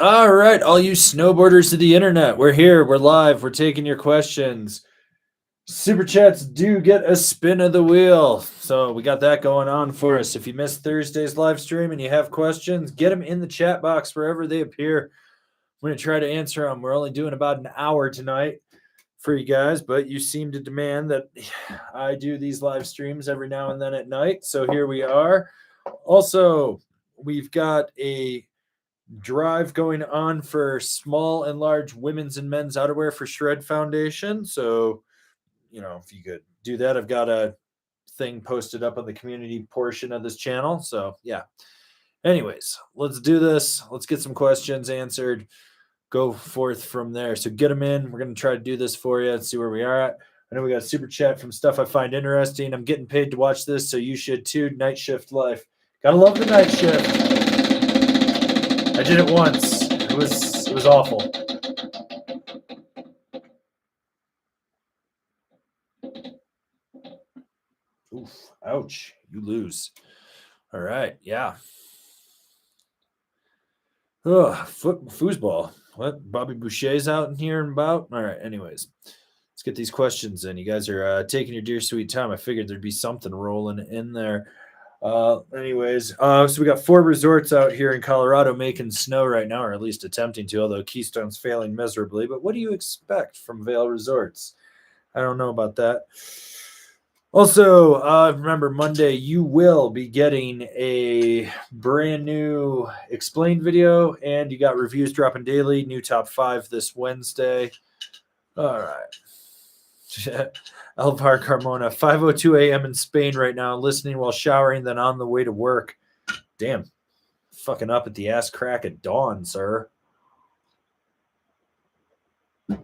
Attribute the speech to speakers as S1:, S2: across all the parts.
S1: All right, all you snowboarders of the internet, we're here, we're live, we're taking your questions. Super chats do get a spin of the wheel. So we got that going on for us. If you missed Thursday's live stream and you have questions, get them in the chat box wherever they appear. I'm going to try to answer them. We're only doing about an hour tonight for you guys, but you seem to demand that I do these live streams every now and then at night. So here we are. Also, we've got a drive going on for small and large women's and men's outerwear for Shred Foundation. So, if you could do that, I've got a thing posted up on the community portion of this channel. So, yeah. Anyways, let's do this. Let's get some questions answered. Go forth from there. So, get them in. We're going to try to do this for you and see where we are at. I know we got a super chat from stuff I find interesting. I'm getting paid to watch this, so you should too. Night shift life. Gotta love the night shift. I did it once. It was awful. Oof, ouch. You lose. All right, yeah. Ugh, foosball. What? Bobby Boucher's out in here and about? All right, anyways. Let's get these questions in. You guys are taking your dear sweet time. I figured there'd be something rolling in there. So we got 4 resorts out here in Colorado making snow right now, or at least attempting to, although Keystone's failing miserably. But what do you expect from Vail Resorts? I don't know about that. Also, remember, Monday you will be getting a brand new explained video, and you got reviews dropping daily. New top 5 this Wednesday. All right. Alvar Carmona, 5:02 a.m. in Spain right now, listening while showering, then on the way to work. Damn. Fucking up at the ass crack at dawn, sir. All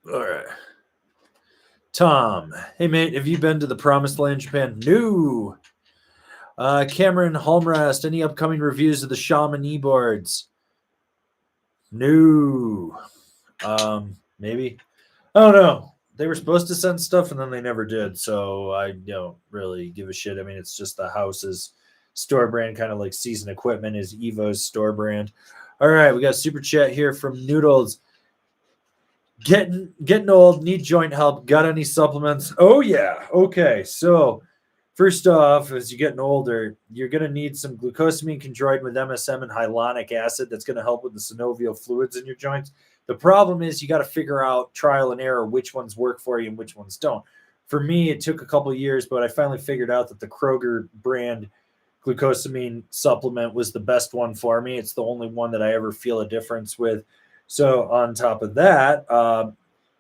S1: right. Tom, hey mate, have you been to the Promised Land, Japan? No. Cameron Holmrast, any upcoming reviews of the Shaman e-boards? No. Maybe. I don't know. They were supposed to send stuff and then they never did, so I don't really give a shit. I mean, it's just the house's store brand, kind of like Season Equipment is Evo's store brand. All right, we got super chat here from Noodles. Getting old, need joint help. Got any supplements? Oh yeah. Okay. So first off, as you're getting older, you're gonna need some glucosamine chondroitin with MSM and hyaluronic acid. That's gonna help with the synovial fluids in your joints. The problem is you got to figure out trial and error which ones work for you and which ones don't. For me, it took a couple of years, but I finally figured out that the Kroger brand glucosamine supplement was the best one for me. It's the only one that I ever feel a difference with. So on top of that,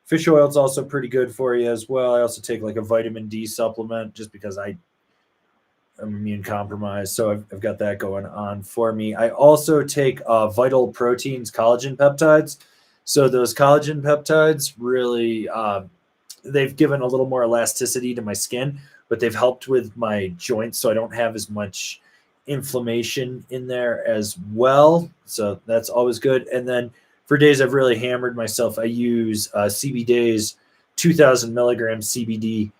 S1: fish oil is also pretty good for you as well. I also take like a vitamin D supplement just because I'm immune compromised. So I've got that going on for me. I also take Vital Proteins collagen peptides. So those collagen peptides really, they've given a little more elasticity to my skin, but they've helped with my joints so I don't have as much inflammation in there as well. So that's always good. And then for days I've really hammered myself, I use CB Days 2,000 milligram CBD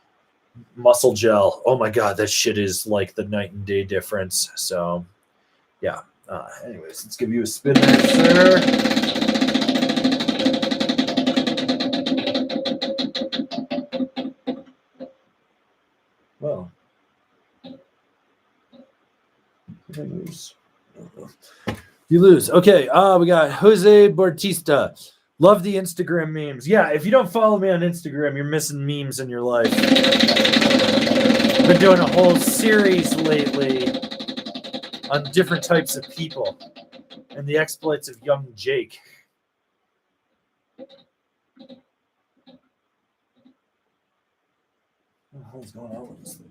S1: muscle gel. Oh my God, that shit is like the night and day difference. So yeah. Anyways, let's give you a spin there, sir. Well, you lose. Okay. We got Jose Bautista. Love the Instagram memes. Yeah, if you don't follow me on Instagram, you're missing memes in your life. I've been doing a whole series lately on different types of people and the exploits of young Jake. What the hell's going on with this thing?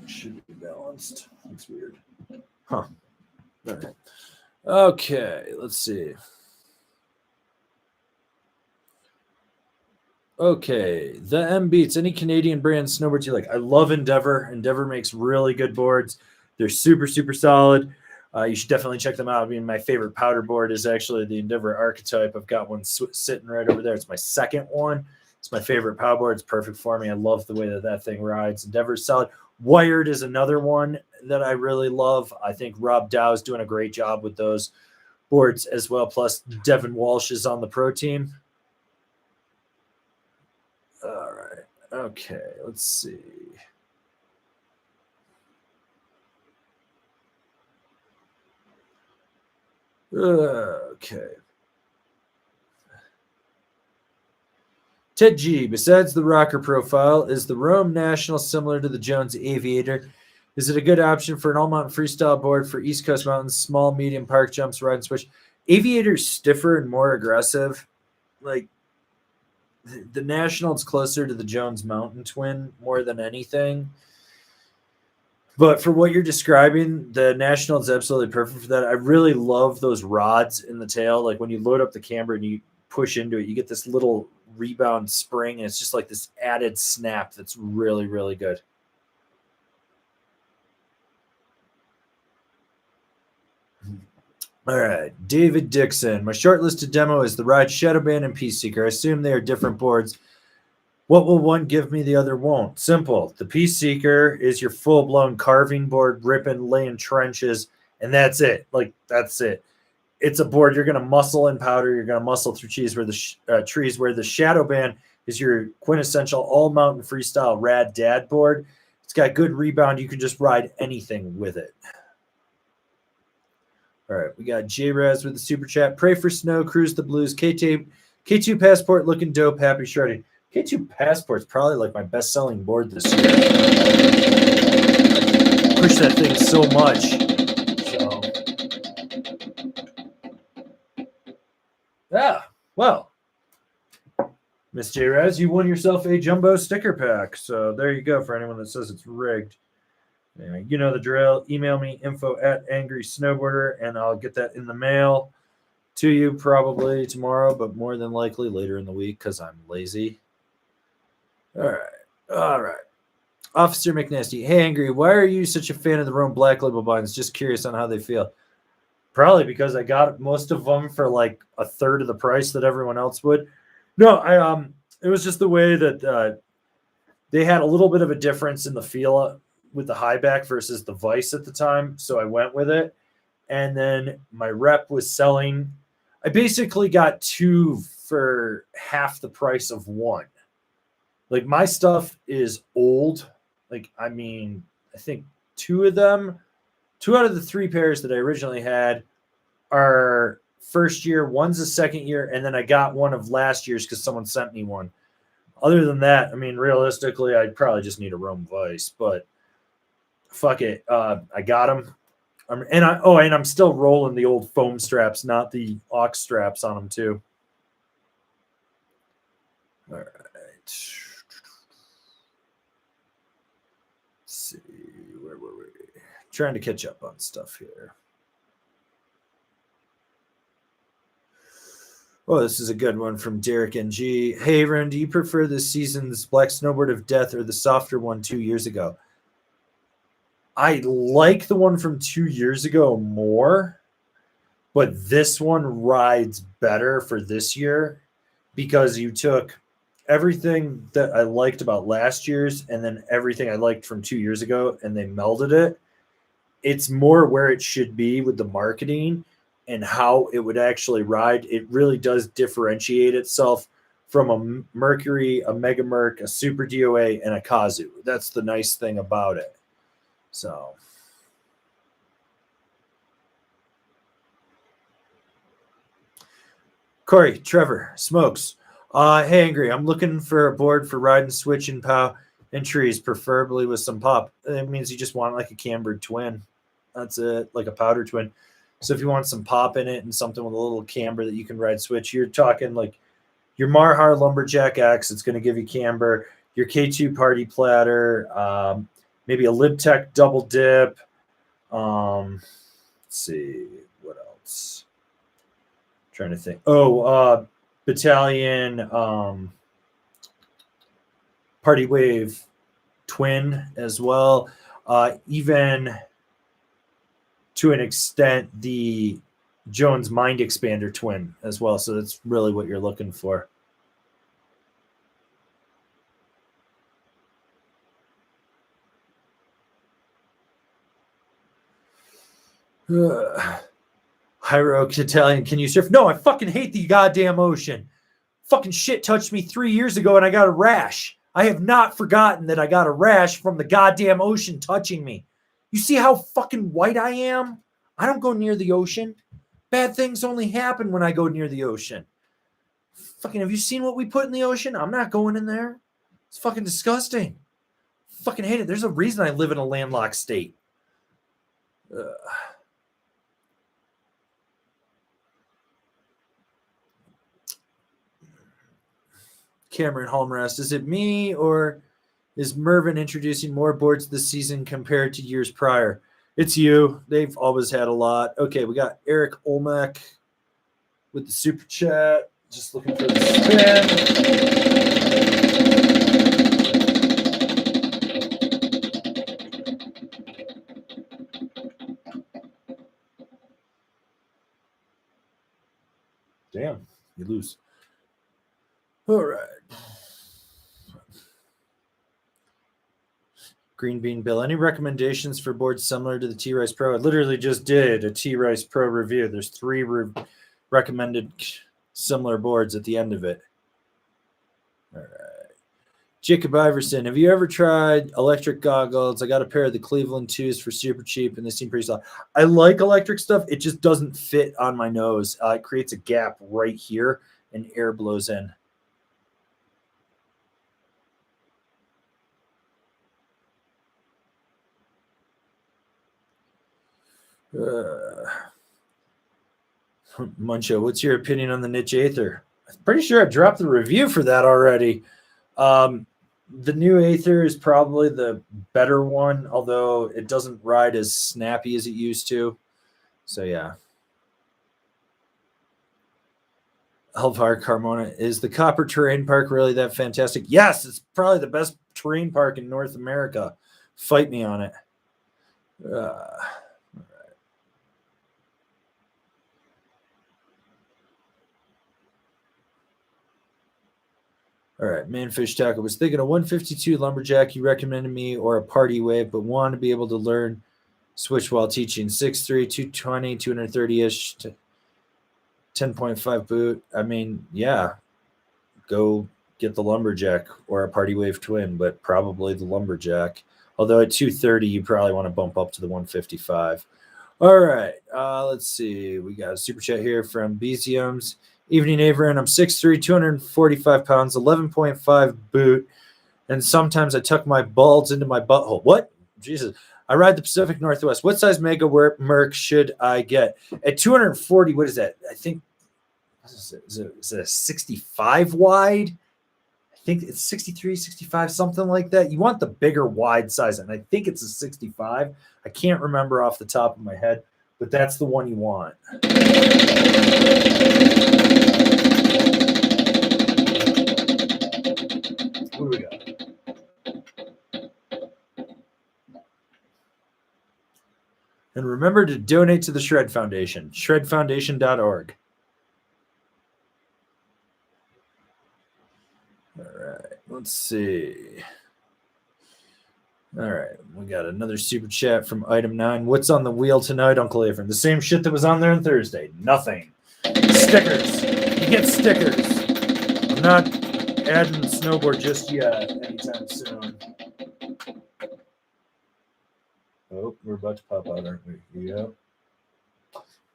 S1: It should be balanced. That's weird. Huh. All right. Okay, let's see. Okay, the M Beats. Any Canadian brand snowboards you like? I love Endeavor. Endeavor makes really good boards. They're super, super solid. You should definitely check them out. I mean, my favorite powder board is actually the Endeavor Archetype. I've got one sitting right over there. It's my second one. It's my favorite power board. It's perfect for me. I love the way that thing rides. Endeavor's solid. Wired is another one that I really love. I think Rob Dow is doing a great job with those boards as well. Plus, Devin Walsh is on the pro team. All right. Okay. Let's see. Okay. Ted G. Besides the rocker profile, is the Rome National similar to the Jones Aviator? Is it a good option for an all-mountain freestyle board for East Coast mountains, small, medium park jumps, ride and switch? Aviator's stiffer and more aggressive. Like, the National is closer to the Jones Mountain Twin more than anything. But for what you're describing, the National is absolutely perfect for that. I really love those rods in the tail. Like when you load up the camber and you push into it, you get this little rebound spring, and it's just like this added snap that's really, really good. All right, David Dixon. My shortlisted demo is the Ride Shadowband and Peace Seeker. I assume they are different boards. What will one give me the other won't? Simple. The Peace Seeker is your full-blown carving board, ripping, laying trenches, and that's it. Like, that's it. It's a board you're going to muscle in powder. You're going to muscle through trees where the Shadowband is your quintessential all-mountain freestyle rad dad board. It's got good rebound. You can just ride anything with it. All right, we got J-Raz with the super chat. Pray for snow, cruise the blues. K2 Passport looking dope. Happy shredding. K2 Passport's probably like my best-selling board this year. Push that thing so much. Yeah, well, Miss J-Raz, you won yourself a jumbo sticker pack. So there you go for anyone that says it's rigged. Yeah, you know the drill. Email me info@angrysnowboarder, and I'll get that in the mail to you probably tomorrow, but more than likely later in the week because I'm lazy. All right. Officer McNasty. Hey, Angry, why are you such a fan of the Rome Black Label binds? Just curious on how they feel. Probably because I got most of them for like a third of the price that everyone else would. No, it was just the way that they had a little bit of a difference in the feel with the high back versus the Vice at the time, so I went with it. And then my rep was selling. I basically got two for half the price of one. Like, my stuff is old. Like, I mean, I think two out of the three pairs that I originally had are first year, one's a second year, and then I got one of last year's because someone sent me one. Other than that, I mean, realistically, I'd probably just need a Rome Vice, but fuck it. I got them. And I'm still rolling the old foam straps, not the aux straps on them too. All right. Let's see, where were we? Trying to catch up on stuff here. Oh, this is a good one from Derek NG. Hey, Avran, do you prefer this season's Black Snowboard of Death or the softer one 2 years ago? I like the one from 2 years ago more, but this one rides better for this year because you took everything that I liked about last year's and then everything I liked from 2 years ago, and they melded it. It's more where it should be with the marketing and how it would actually ride. It really does differentiate itself from a Mercury, a Mega Merc, a Super DOA, and a Kazoo. That's the nice thing about it. So, Corey, Trevor, Smokes. Hey, Angry, I'm looking for a board for ride and switch and pow and trees, preferably with some pop. That means you just want like a cambered twin. That's it, like a powder twin. So if you want some pop in it and something with a little camber that you can ride switch, you're talking like your Marhar Lumberjack X. It's going to give you camber. Your K2 Party Platter, maybe a LibTech Double Dip. Let's see what else. Trying to think. Battalion Party Wave Twin as well. Even to an extent, the Jones Mind Expander Twin as well. So that's really what you're looking for. Hyro Italian, can you surf? No, I fucking hate the goddamn ocean. Fucking shit touched me 3 years ago and I got a rash. I have not forgotten that I got a rash from the goddamn ocean touching me. You see how fucking white I am? I don't go near the ocean. Bad things only happen when I go near the ocean. Fucking, have you seen what we put in the ocean? I'm not going in there. It's fucking disgusting. Fucking hate it. There's a reason I live in a landlocked state. Cameron Halmrest, is it me or is Mervin introducing more boards this season compared to years prior? It's you. They've always had a lot. Okay, we got Eric Olmec with the super chat. Just looking for the spin. Damn, you lose. All right. Green Bean Bill, any recommendations for boards similar to the T-Rice Pro? I literally just did a T-Rice Pro review. There's 3 recommended similar boards at the end of it. All right. Jacob Iverson, have you ever tried electric goggles? I got a pair of the Cleveland 2s for super cheap, and they seem pretty solid. I like electric stuff. It just doesn't fit on my nose. It creates a gap right here, and air blows in. Muncho, what's your opinion on the niche Aether? I'm pretty sure I dropped the review for that already. The new Aether is probably the better one, although it doesn't ride as snappy as it used to. So, yeah. Elvar Carmona, is the Copper Terrain Park really that fantastic? Yes, it's probably the best terrain park in North America. Fight me on it. All right, Manfish Taco was thinking a 152 Lumberjack you recommended me or a party wave, but wanted to be able to learn switch while teaching. 6'3", 220, 230-ish, 10.5 boot. I mean, yeah, go get the Lumberjack or a party wave twin, but probably the Lumberjack. Although at 230, you probably want to bump up to the 155. All right, let's see. We got a super chat here from Beziums. Evening, Avran. I'm 6'3", 245 pounds, 11.5 boot, and sometimes I tuck my balls into my butthole. What? Jesus. I ride the Pacific Northwest. What size Mega Merc should I get? At 240, what is that? I think, is it a 65 wide? I think it's 63, 65, something like that. You want the bigger wide size, and I think it's a 65. I can't remember off the top of my head, but that's the one you want. What do we got? And remember to donate to the Shred Foundation, shredfoundation.org. All right, let's see. All right, we got another super chat from Item 9. What's on the wheel tonight, Uncle Avram? The same shit that was on there on Thursday. Nothing. Stickers. You get stickers. I'm not adding the snowboard just yet anytime soon. Oh, we're about to pop out, aren't we? Yep.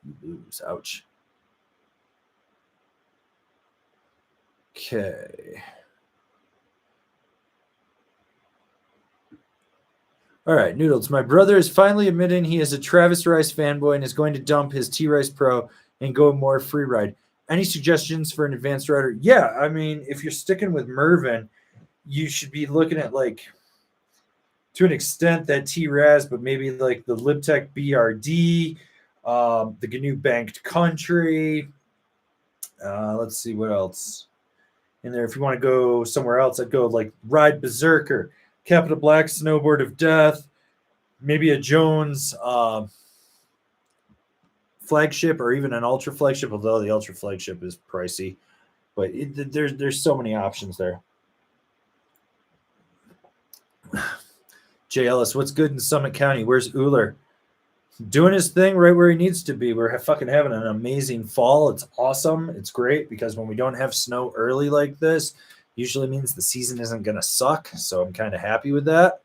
S1: You lose. Ouch. Okay. All right, Noodles. My brother is finally admitting he is a Travis Rice fanboy and is going to dump his T-Rice Pro and go more free ride. Any suggestions for an advanced rider? Yeah, I mean, if you're sticking with Mervin, you should be looking at, like, to an extent, that T-Raz, but maybe like the Libtech BRD, the GNU Banked Country. Let's see what else in there. If you want to go somewhere else, I'd go like Ride Berserker, Capita Black Snowboard of Death, maybe a Jones flagship or even an Ultra flagship, although the Ultra flagship is pricey. But there's so many options there. Jay Ellis, what's good in Summit County? Where's Euler? doing his thing right where he needs to be. We're fucking having an amazing fall. It's awesome. It's great because when we don't have snow early like this, usually means the season isn't going to suck. So I'm kind of happy with that.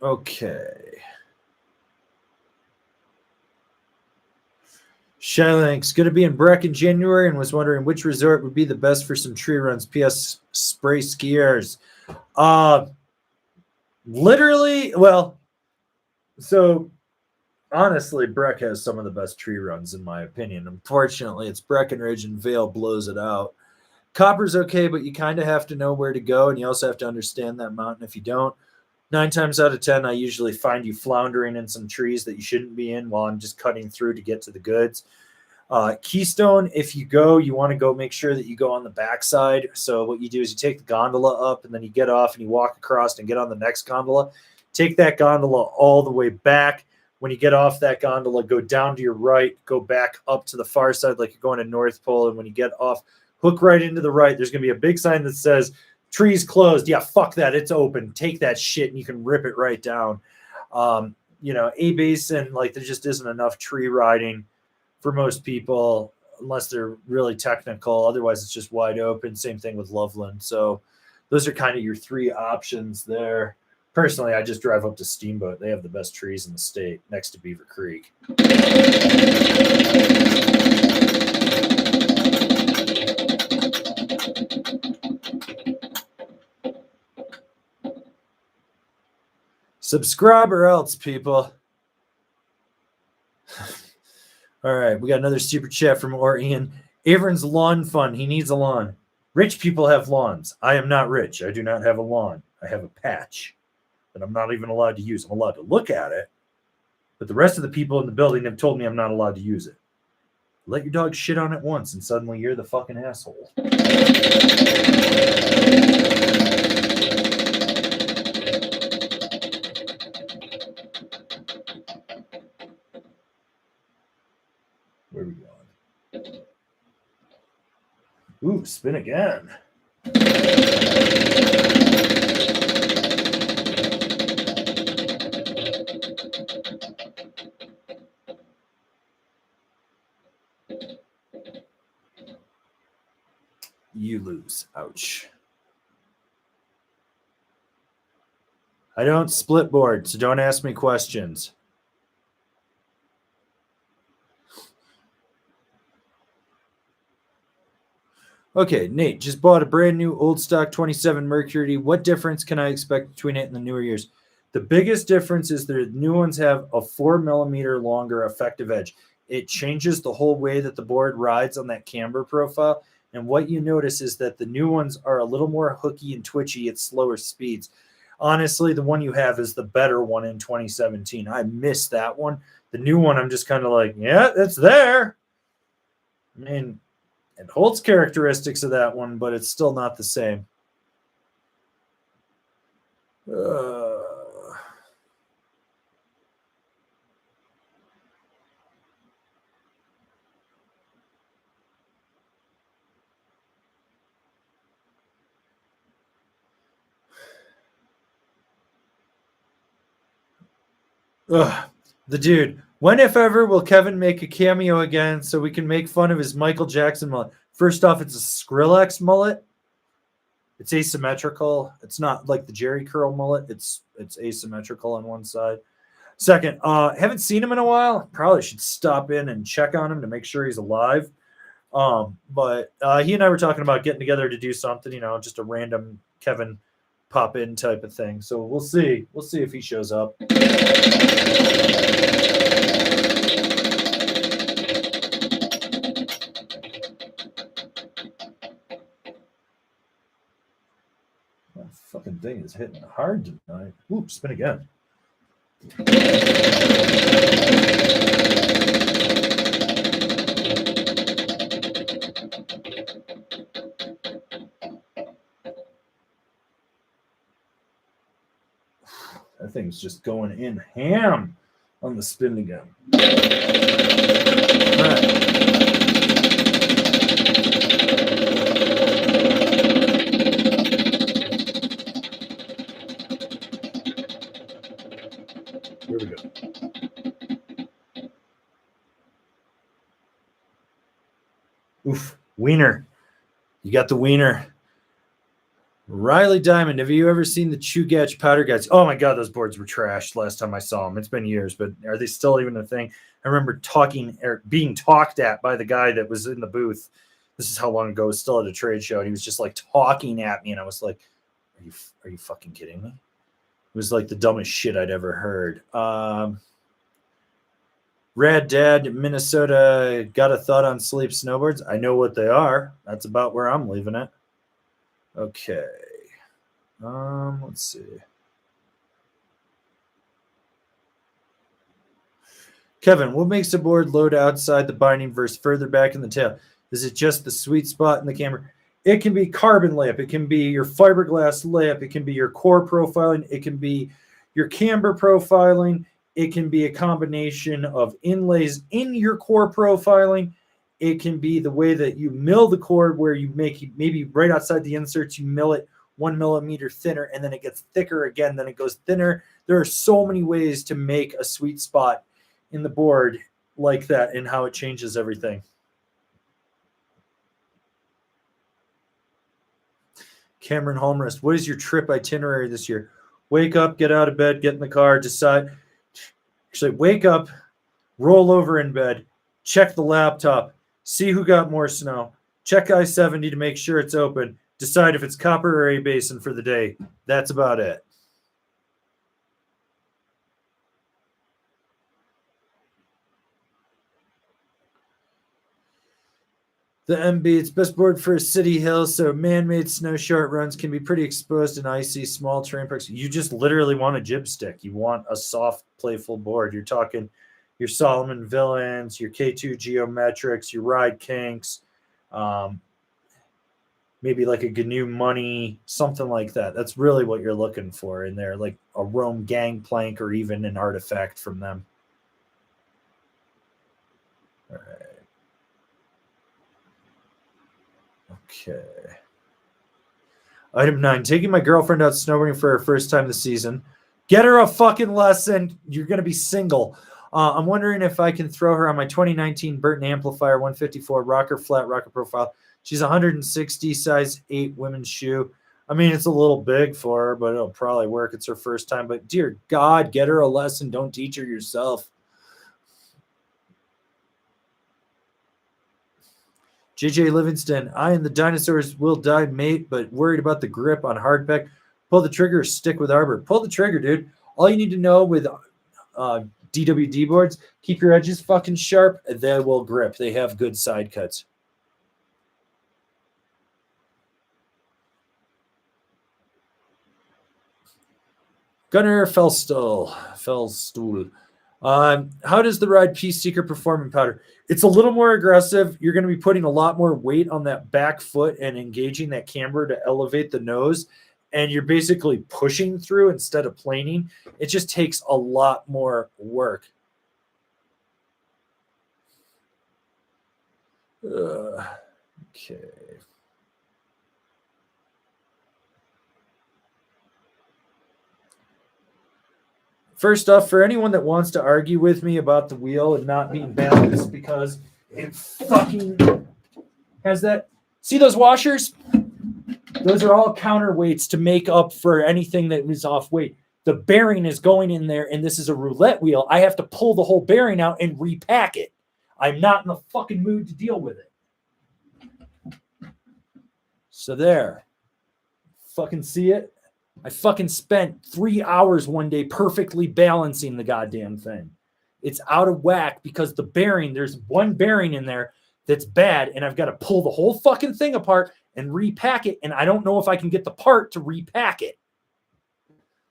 S1: Okay. Shylink's going to be in Breck in January and was wondering which resort would be the best for some tree runs. P.S. Spray skiers. Literally, well, so honestly, Breck has some of the best tree runs in my opinion. Unfortunately, it's Breckenridge and Vale blows it out. Copper's okay, but you kind of have to know where to go, and you also have to understand that mountain. If you don't, 9 times out of 10, I usually find you floundering in some trees that you shouldn't be in while I'm just cutting through to get to the goods. Keystone, if you go, you want to go make sure that you go on the backside. So what you do is you take the gondola up and then you get off and you walk across and get on the next gondola. Take that gondola all the way back. When you get off that gondola, go down to your right, go back up to the far side like you're going to North Pole. And when you get off, hook right into the right. There's going to be a big sign that says, trees closed. Yeah, fuck that. It's open. Take that shit and you can rip it right down. A Basin, like there just isn't enough tree riding for most people unless they're really technical. Otherwise, it's just wide open. Same thing with Loveland. So those are kind of your 3 options there. Personally, I just drive up to Steamboat. They have the best trees in the state next to Beaver Creek. Subscribe or else, people. All right, we got another super chat from Orion. Avran's lawn fun. He needs a lawn. Rich people have lawns. I am not rich. I do not have a lawn. I have a patch that I'm not even allowed to use. I'm allowed to look at it, but the rest of the people in the building have told me I'm not allowed to use it. Let your dog shit on it once, and suddenly you're the fucking asshole. Where are we going? Ooh, spin again. You lose. Ouch. I don't split board, so don't ask me questions. Okay, Nate, just bought a brand new old stock 27 Mercury. What difference can I expect between it and the newer years? The biggest difference is the new ones have a 4 millimeter longer effective edge. It changes the whole way that the board rides on that camber profile. And what you notice is that the new ones are a little more hooky and twitchy at slower speeds. Honestly, the one you have is the better one in 2017. I miss that one. The new one, I'm just kind of like, yeah, it's there. I mean, it holds characteristics of that one, but it's still not the same. The dude. When, if ever, will Kevin make a cameo again so we can make fun of his Michael Jackson mullet? First off, it's a Skrillex mullet. It's asymmetrical. It's not like the Jerry curl mullet. It's asymmetrical on one side. Second, haven't seen him in a while. Probably should stop in and check on him to make sure he's alive. But he and I were talking about getting together to do something, just a random Kevin pop in type of thing. So we'll see. We'll see if he shows up. That fucking thing is hitting hard tonight. Oops, spin again. That thing's just going in ham on the spin again. All right. Oof. Wiener. You got the wiener. Riley Diamond, have you ever seen the Chugach powder guys? Oh my God, those boards were trashed last time I saw them. It's been years, but are they still even a thing? I remember being talked at by the guy that was in the booth. This is how long ago. I was still at a trade show, and he was just like talking at me, and I was like, "Are you fucking kidding me?" It was like the dumbest shit I'd ever heard. Rad Dad, Minnesota, got a thought on sleep snowboards? I know what they are. That's about where I'm leaving it. Okay. Let's see. Kevin, what makes the board load outside the binding versus further back in the tail? Is it just the sweet spot in the camber? It can be carbon lip. It can be your fiberglass lip. It can be your core profiling. It can be your camber profiling. It can be a combination of inlays in your core profiling. It can be the way that you mill the cord, where you make maybe right outside the inserts, you mill it 1 millimeter thinner, and then it gets thicker again, then it goes thinner. There are so many ways to make a sweet spot in the board like that, and how it changes everything. Cameron Holmrest, what is your trip itinerary this year? Wake up, get out of bed, get in the car, decide. Actually, wake up, roll over in bed, check the laptop, see who got more snow, check I-70 to make sure it's open, decide if it's Copper or A-Basin for the day. That's about it. The MB, it's best board for a city hill, so man-made snow short runs can be pretty exposed and icy, small terrain parks. You just literally want a jib stick. You want a soft, playful board. You're talking your Solomon Villains, your K2 Geometrics, your Ride Kinks, maybe like a GNU Money, something like that. That's really what you're looking for in there, like a Rome Gangplank or even an artifact from them. All right. Okay. Item 9, taking my girlfriend out snowboarding for her first time this season. Get her a fucking lesson. You're going to be single. I'm wondering if I can throw her on my 2019 Burton Amplifier 154 rocker flat rocker profile. She's 160, size 8 women's shoe. I mean, it's a little big for her, but it'll probably work. It's her first time. But dear God, get her a lesson. Don't teach her yourself. JJ Livingston, I and the dinosaurs will die, mate, but worried about the grip on hardback. Pull the trigger or stick with arbor. Pull the trigger, dude. All you need to know with DWD boards, keep your edges fucking sharp. They will grip. They have good side cuts. Gunnar Felstool. How does the Ride Peace Seeker perform in powder? It's a little more aggressive. You're going to be putting a lot more weight on that back foot and engaging that camber to elevate the nose. And you're basically pushing through instead of planing. It just takes a lot more work. Okay. First off, for anyone that wants to argue with me about the wheel and not being balanced because it fucking has that. See those washers? Those are all counterweights to make up for anything that is off weight. The bearing is going in there, and this is a roulette wheel. I have to pull the whole bearing out and repack it. I'm not in the fucking mood to deal with it. So there. Fucking see it? I fucking spent 3 hours one day perfectly balancing the goddamn thing. It's out of whack because the bearing, there's one bearing in there that's bad, and I've got to pull the whole fucking thing apart and repack it, and I don't know if I can get the part to repack it.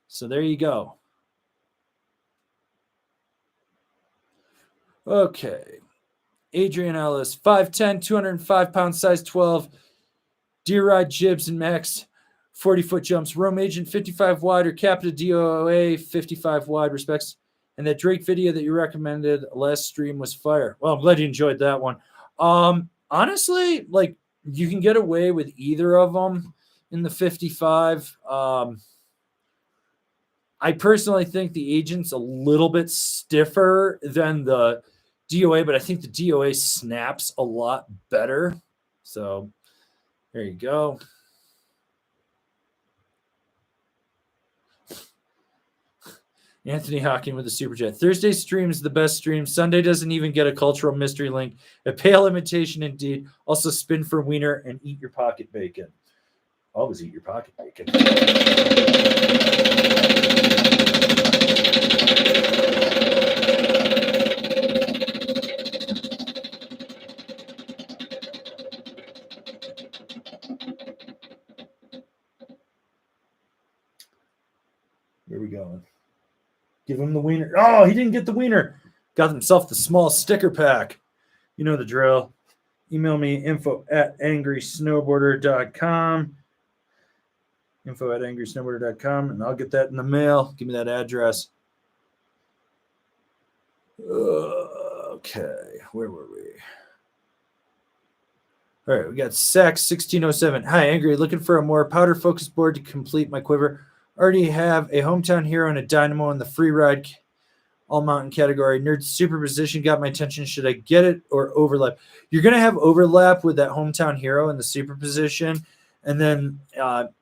S1: So there you go. Okay. Adrian Ellis, 5'10", 205 pounds, size 12. Deer Ride Jibs and Max 40-foot jumps. Rome Agent 55 wide or Capita DOA 55 wide respects. And that Drake video that you recommended last stream was fire. Well, I'm glad you enjoyed that one. Honestly, like you can get away with either of them in the 55. I personally think the Agent's a little bit stiffer than the DOA, but I think the DOA snaps a lot better. So there you go. Anthony Hawking with the super chat. Thursday stream is the best stream. Sunday doesn't even get a cultural mystery link. A pale imitation indeed. Also spin for wiener and eat your pocket bacon. Always eat your pocket bacon. Where are we going? Give him the wiener. Oh, he didn't get the wiener. Got himself the small sticker pack. You know the drill. Email me info@angrysnowboarder.com. Info@angrysnowboarder.com, and I'll get that in the mail. Give me that address. Okay, where were we? All right, we got Sax 1607. Hi, Angry. Looking for a more powder-focused board to complete my quiver. Already have a hometown hero and a dynamo in the free ride all mountain category. Nerd superposition got my attention. Should I get it or overlap? You're going to have overlap with that hometown hero and the superposition, and then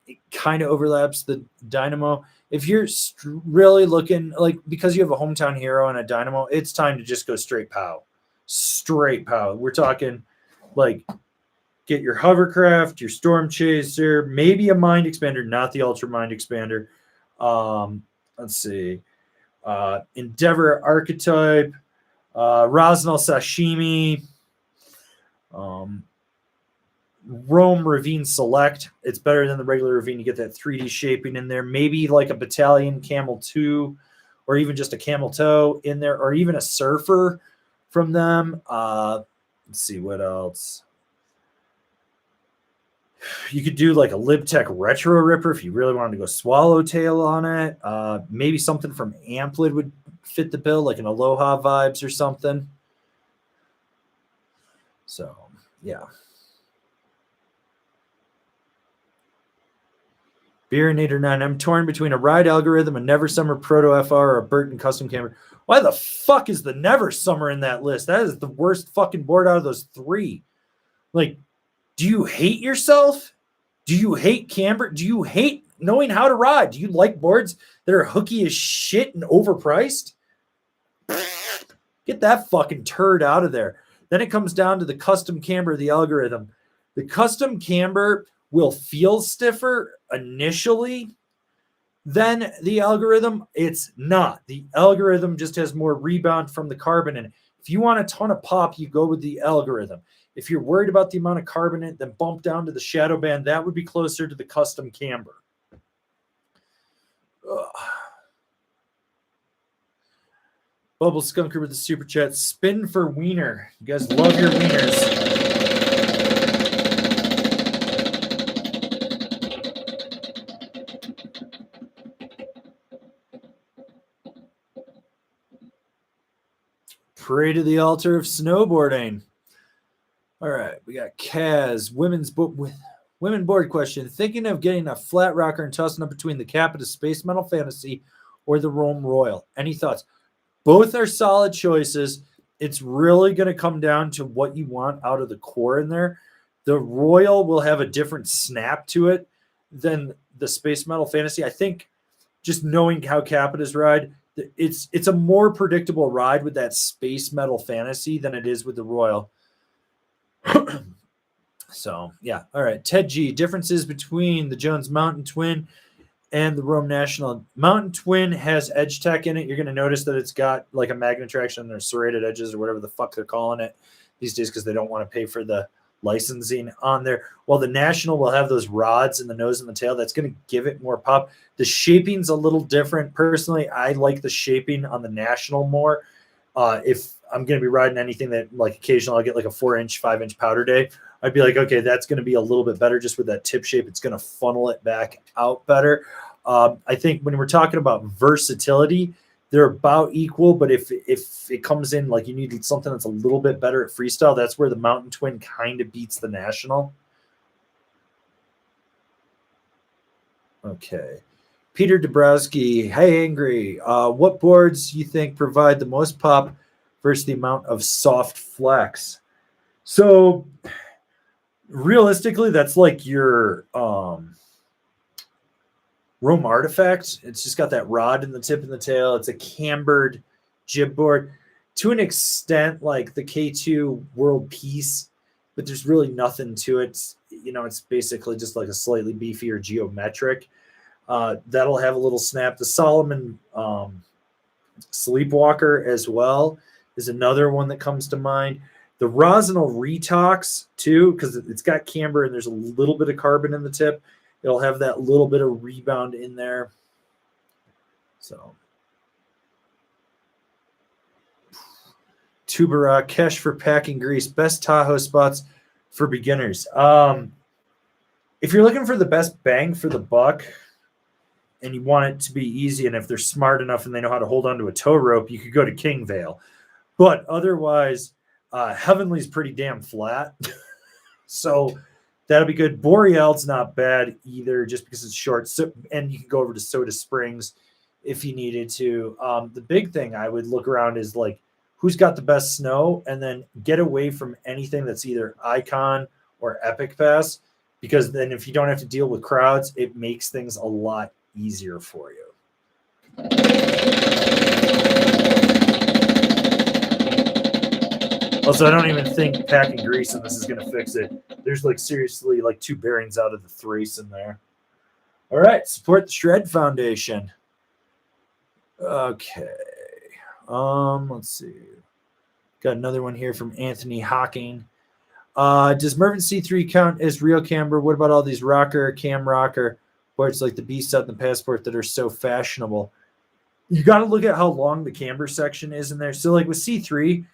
S1: it kind of overlaps the dynamo. If you're really looking, like, because you have a hometown hero and a dynamo, it's time to just go straight POW. Straight POW. We're talking like get your hovercraft, your storm chaser, maybe a mind expander, not the ultra mind expander. Let's see. Endeavor archetype, Rosnell sashimi, Rome Ravine Select. It's better than the regular Ravine. You get that 3D shaping in there. Maybe like a Battalion Camel 2 or even just a Camel Toe in there, or even a Surfer from them. Let's see what else. You could do like a LibTech Retro Ripper if you really wanted to go swallowtail on it. Maybe something from Amplid would fit the bill, like an Aloha Vibes or something. So, yeah. Beerinator 9. I'm torn between a ride algorithm, a Never Summer Proto FR, or a Burton custom camera. Why the fuck is the Never Summer in that list? That is the worst fucking board out of those three. Like, do you hate yourself? Do you hate Camber? Do you hate knowing how to ride? Do you like boards that are hooky as shit and overpriced? Get that fucking turd out of there. Then it comes down to the custom camber, the algorithm. The custom camber will feel stiffer initially than the algorithm. It's not. The algorithm just has more rebound from the carbon. And if you want a ton of pop, you go with the algorithm. If you're worried about the amount of carbonate, then bump down to the shadow band. That would be closer to the custom camber. Bubble Skunker with the super chat. Spin for wiener. You guys love your wieners. Pray to the altar of snowboarding. All right, we got Kaz, women board question. Thinking of getting a flat rocker and tossing up between the Capita Space Metal Fantasy or the Rome Royal. Any thoughts? Both are solid choices. It's really going to come down to what you want out of the core in there. The Royal will have a different snap to it than the Space Metal Fantasy. I think just knowing how Capita's ride, it's a more predictable ride with that Space Metal Fantasy than it is with the Royal. So, yeah. All right. Ted G. Differences between the Jones Mountain Twin and the Rome National. Mountain Twin has edge tech in it. You're going to notice that it's got like a magnet traction or serrated edges or whatever the fuck they're calling it these days because they don't want to pay for the licensing on there. While the National will have those rods in the nose and the tail, that's going to give it more pop. The shaping's a little different. Personally, I like the shaping on the National more. If I'm going to be riding anything that like occasionally I'll get like a 4-inch, 5-inch powder day, I'd be like, okay, that's going to be a little bit better just with that tip shape. It's going to funnel it back out better. I think when we're talking about versatility, they're about equal, but if it comes in like you need something that's a little bit better at freestyle, that's where the Mountain Twin kind of beats the National. Okay. Peter Dabrowski, hey, Angry. What boards you think provide the most pop versus the amount of soft flex. So realistically, that's like your Rome Artifact. It's just got that rod in the tip and the tail. It's a cambered jib board to an extent, like the K2 World Peace, but there's really nothing to it. It's basically just like a slightly beefier geometric. That'll have a little snap. The Solomon Sleepwalker as well is another one that comes to mind. The Rosinal Retox too, because it's got camber and there's a little bit of carbon in the tip. It'll have that little bit of rebound in there. So Tubera, Kesh for packing grease, best Tahoe spots for beginners. If you're looking for the best bang for the buck and you want it to be easy, and if they're smart enough and they know how to hold onto a tow rope, you could go to King Vale. But otherwise, Heavenly's pretty damn flat. So that'll be good. Boreal's not bad either, just because it's short. So, and you can go over to Soda Springs if you needed to. The big thing I would look around is like who's got the best snow, and then get away from anything that's either Icon or Epic Pass, because then if you don't have to deal with crowds, it makes things a lot easier for you. Also, I don't even think packing grease in this is going to fix it. There's like seriously like 2 bearings out of the Thrace in there. All right, support the Shred Foundation. Okay. Let's see. Got another one here from Anthony Hawking. Does Mervin C3 count as real camber? What about all these cam rocker boards like the B-Stud and the Passport that are so fashionable? You got to look at how long the camber section is in there. So like with C3,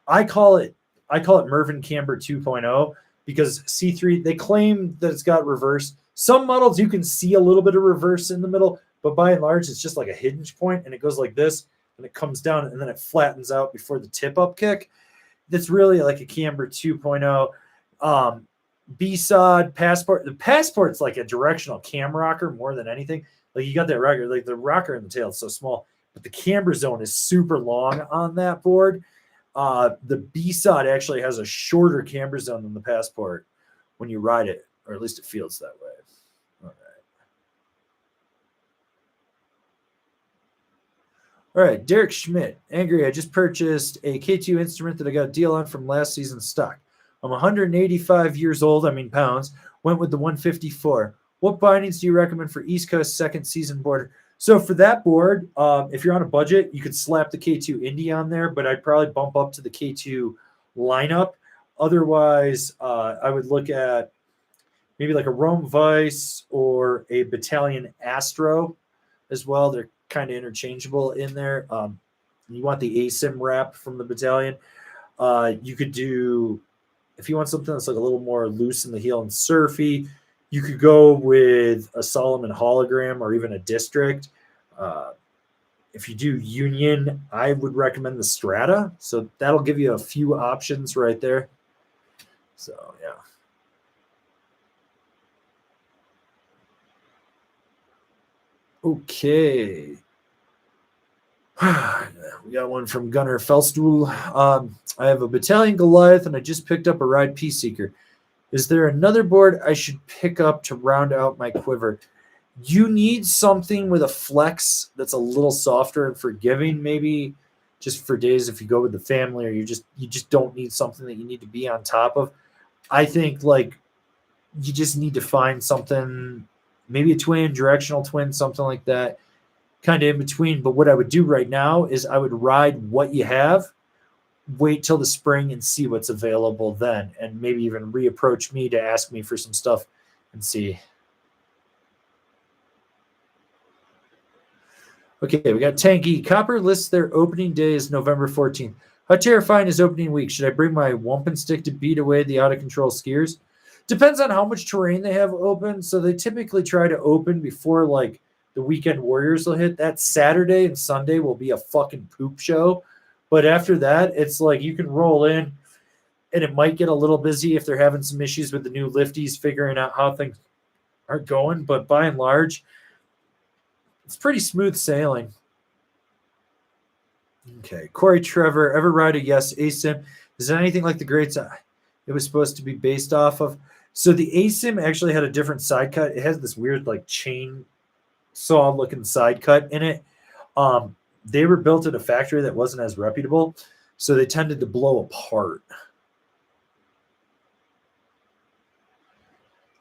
S1: I call it Mervin Camber 2.0 because C3, they claim that it's got reverse. Some models you can see a little bit of reverse in the middle, but by and large, it's just like a hinge point and it goes like this and it comes down and then it flattens out before the tip up kick. That's really like a Camber 2.0. B-Sod, Passport. The Passport's like a directional cam rocker more than anything. Like you got that rocker, like the rocker in the tail is so small, but the camber zone is super long on that board. The B-Sod actually has a shorter camber zone than the Passport when you ride it, or at least it feels that way. All right, Derek Schmidt. Angry, I just purchased a K2 instrument that I got a deal on from last season's stock. I'm 185 years old, pounds. Went with the 154. What bindings do you recommend for East Coast second season boarder? So for that board, if you're on a budget, you could slap the K2 Indy on there, but I'd probably bump up to the K2 lineup. Otherwise, I would look at maybe like a Rome Vice or a Battalion Astro as well. They're kind of interchangeable in there. You want the ASIM wrap from the Battalion. You could do, if you want something that's like a little more loose in the heel and surfy, you could go with a Solomon hologram or even a district. If you do Union, I would recommend the Strata. So that'll give you a few options right there. So, yeah. Okay. We got one from Gunnar Felstuhl. I have a Battalion Goliath and I just picked up a Ride Peaceseeker. Is there another board I should pick up to round out my quiver? You need something with a flex that's a little softer and forgiving, maybe just for days if you go with the family, or you just don't need something that you need to be on top of. I think like you just need to find something, maybe a twin, directional twin, something like that, kind of in between. But what I would do right now is I would ride what you have, wait till the spring and see what's available then, and maybe even reapproach me to ask me for some stuff and see. Okay, we got Tanky. Copper lists their opening day as November 14th. How terrifying is opening week? Should I bring my Wumpen stick to beat away the out-of-control skiers? Depends on how much terrain they have open. So they typically try to open before like the weekend warriors will hit. That Saturday and Sunday will be a fucking poop show. But after that, it's like you can roll in and it might get a little busy if they're having some issues with the new lifties figuring out how things are going. But by and large, it's pretty smooth sailing. Okay. Corey Trevor, ever ride a Yes ASIM? Is it anything like the Greats it was supposed to be based off of? So the ASIM actually had a different side cut. It has this weird like chain saw looking side cut in it. They were built at a factory that wasn't as reputable, so they tended to blow apart.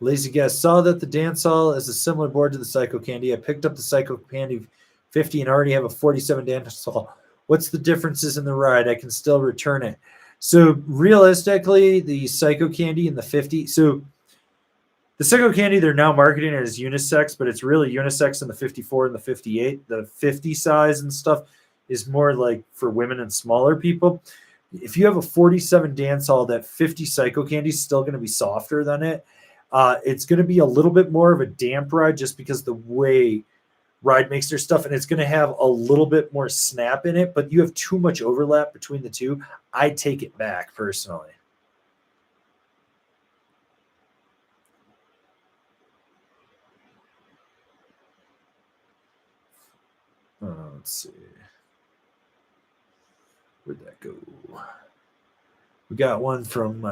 S1: Lazy guest saw that the dance hall is a similar board to the Psycho Candy. I picked up the Psycho Candy 50 and already have a 47 dance hall. What's the differences in the ride? I can still return it. So realistically, the Psycho Candy and the 50. So the Psycho Candy, they're now marketing it as unisex, but it's really unisex in the 54 and the 58. The 50 size and stuff is more like for women and smaller people. If you have a 47 dance hall, that 50 Psycho Candy is still going to be softer than it. It's going to be a little bit more of a damp ride just because the way Ride makes their stuff, and it's going to have a little bit more snap in it, but you have too much overlap between the two. I take it back personally. Let's see. Where'd that go? We got one from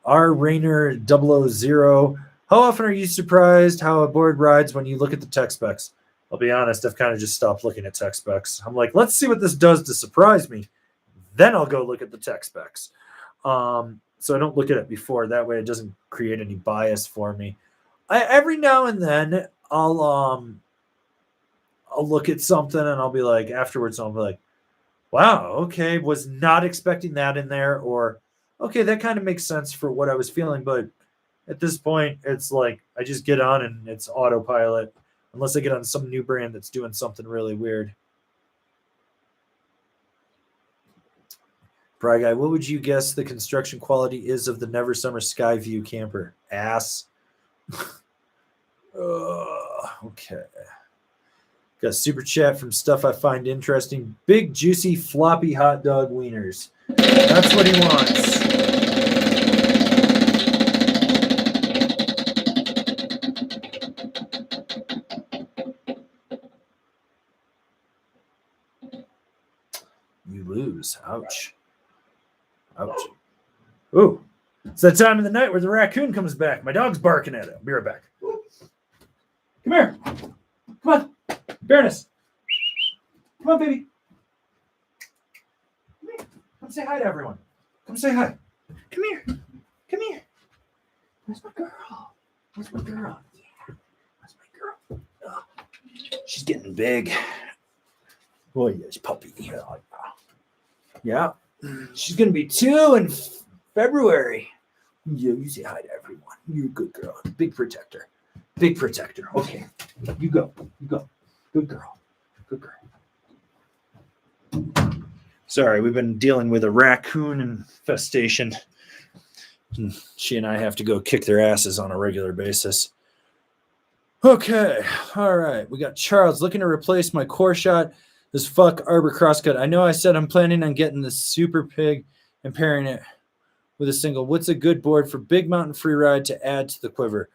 S1: R. Rainer 000. How often are you surprised how a board rides when you look at the tech specs? I'll be honest, I've kind of just stopped looking at tech specs. I'm like, let's see what this does to surprise me. Then I'll go look at the tech specs. So I don't look at it before. That way it doesn't create any bias for me. Every now and then I'll look at something and I'll be like, afterwards I'll be like, wow, okay, was not expecting that in there, or okay, that kind of makes sense for what I was feeling, but at this point, it's like I just get on and it's autopilot, unless I get on some new brand that's doing something really weird. Bry Guy, what would you guess the construction quality is of the Never Summer Skyview camper? Ass. Okay. Got a super chat from Stuff I Find Interesting. Big, juicy, floppy hot dog wieners. That's what he wants. You lose. Ouch. Ouch. Ooh. It's that time of the night where the raccoon comes back. My dog's barking at it. I'll be right back. Come here. Come on. Bareness. Come on, baby. Come here. Come say hi to everyone. Come say hi. Come here. Come here. Where's my girl? Where's my girl? Yeah. Where's my girl? Oh, she's getting big. Oh, yes, puppy. Yeah. She's going to be 2 in February. Yeah, you say hi to everyone. You're a good girl. Big protector. Big protector. Okay. You go. You go. Good girl. Good girl. Sorry, we've been dealing with a raccoon infestation. She and I have to go kick their asses on a regular basis. Okay. All right. We got Charles looking to replace my core shot. This fuck Arbor Crosscut. I know I said I'm planning on getting the Super Pig and pairing it with a single. What's a good board for Big Mountain Freeride to add to the quiver?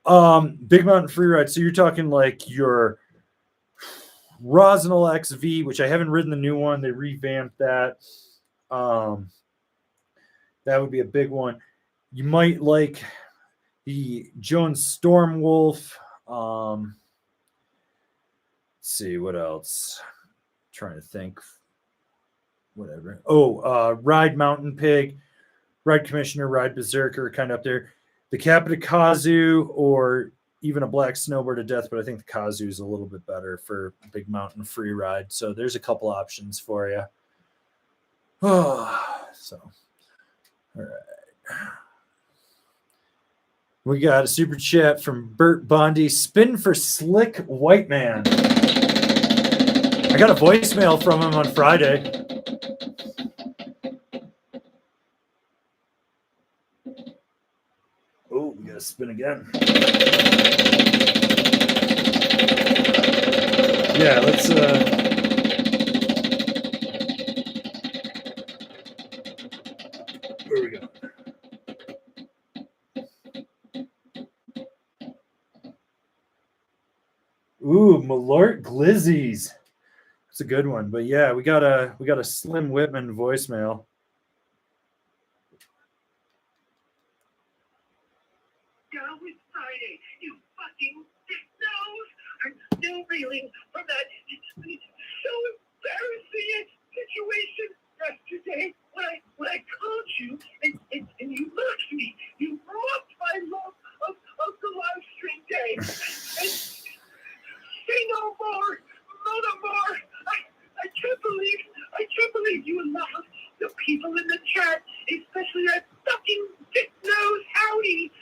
S1: Big Mountain Freeride. So you're talking like your Rosinal XV, which I haven't ridden the new one. They revamped that. That would be a big one. You might like the Jones Stormwolf. Let's see what else. Trying to think. Whatever. Ride Mountain Pig, Ride Commissioner, Ride Berserker, kind of up there. The Capita Kazu, or even a Black Snowboard to Death, but I think the Kazu is a little bit better for Big Mountain Free Ride. So there's a couple options for you. So, all right. We got a super chat from Bert Bondi. Spin for Slick White Man. I got a voicemail from him on Friday. Oh, we got to spin again. Yeah, let's where we go? Ooh, Malort Glizzies. It's a good one. But yeah, we got a Slim Whitman voicemail.
S2: Now it's Friday, you fucking dick nose! I'm still reeling from that so embarrassing situation yesterday when I called you and you mocked me. You mocked my love of the live stream day. And say no more, no more. I can't believe you allowed the people in the chat, especially that fucking dick nose Howdy,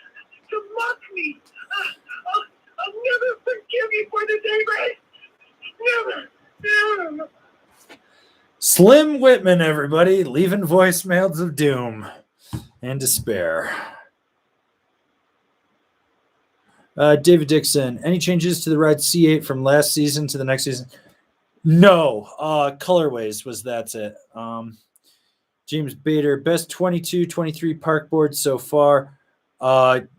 S2: to mock me. I'll never forgive you for this, Avran. Never.
S1: Slim Whitman, everybody, leaving voicemails of doom and despair. David Dixon, any changes to the ride C8 from last season to the next season? No. Colorways was that's it. James Bader, best 22-23 park board so far.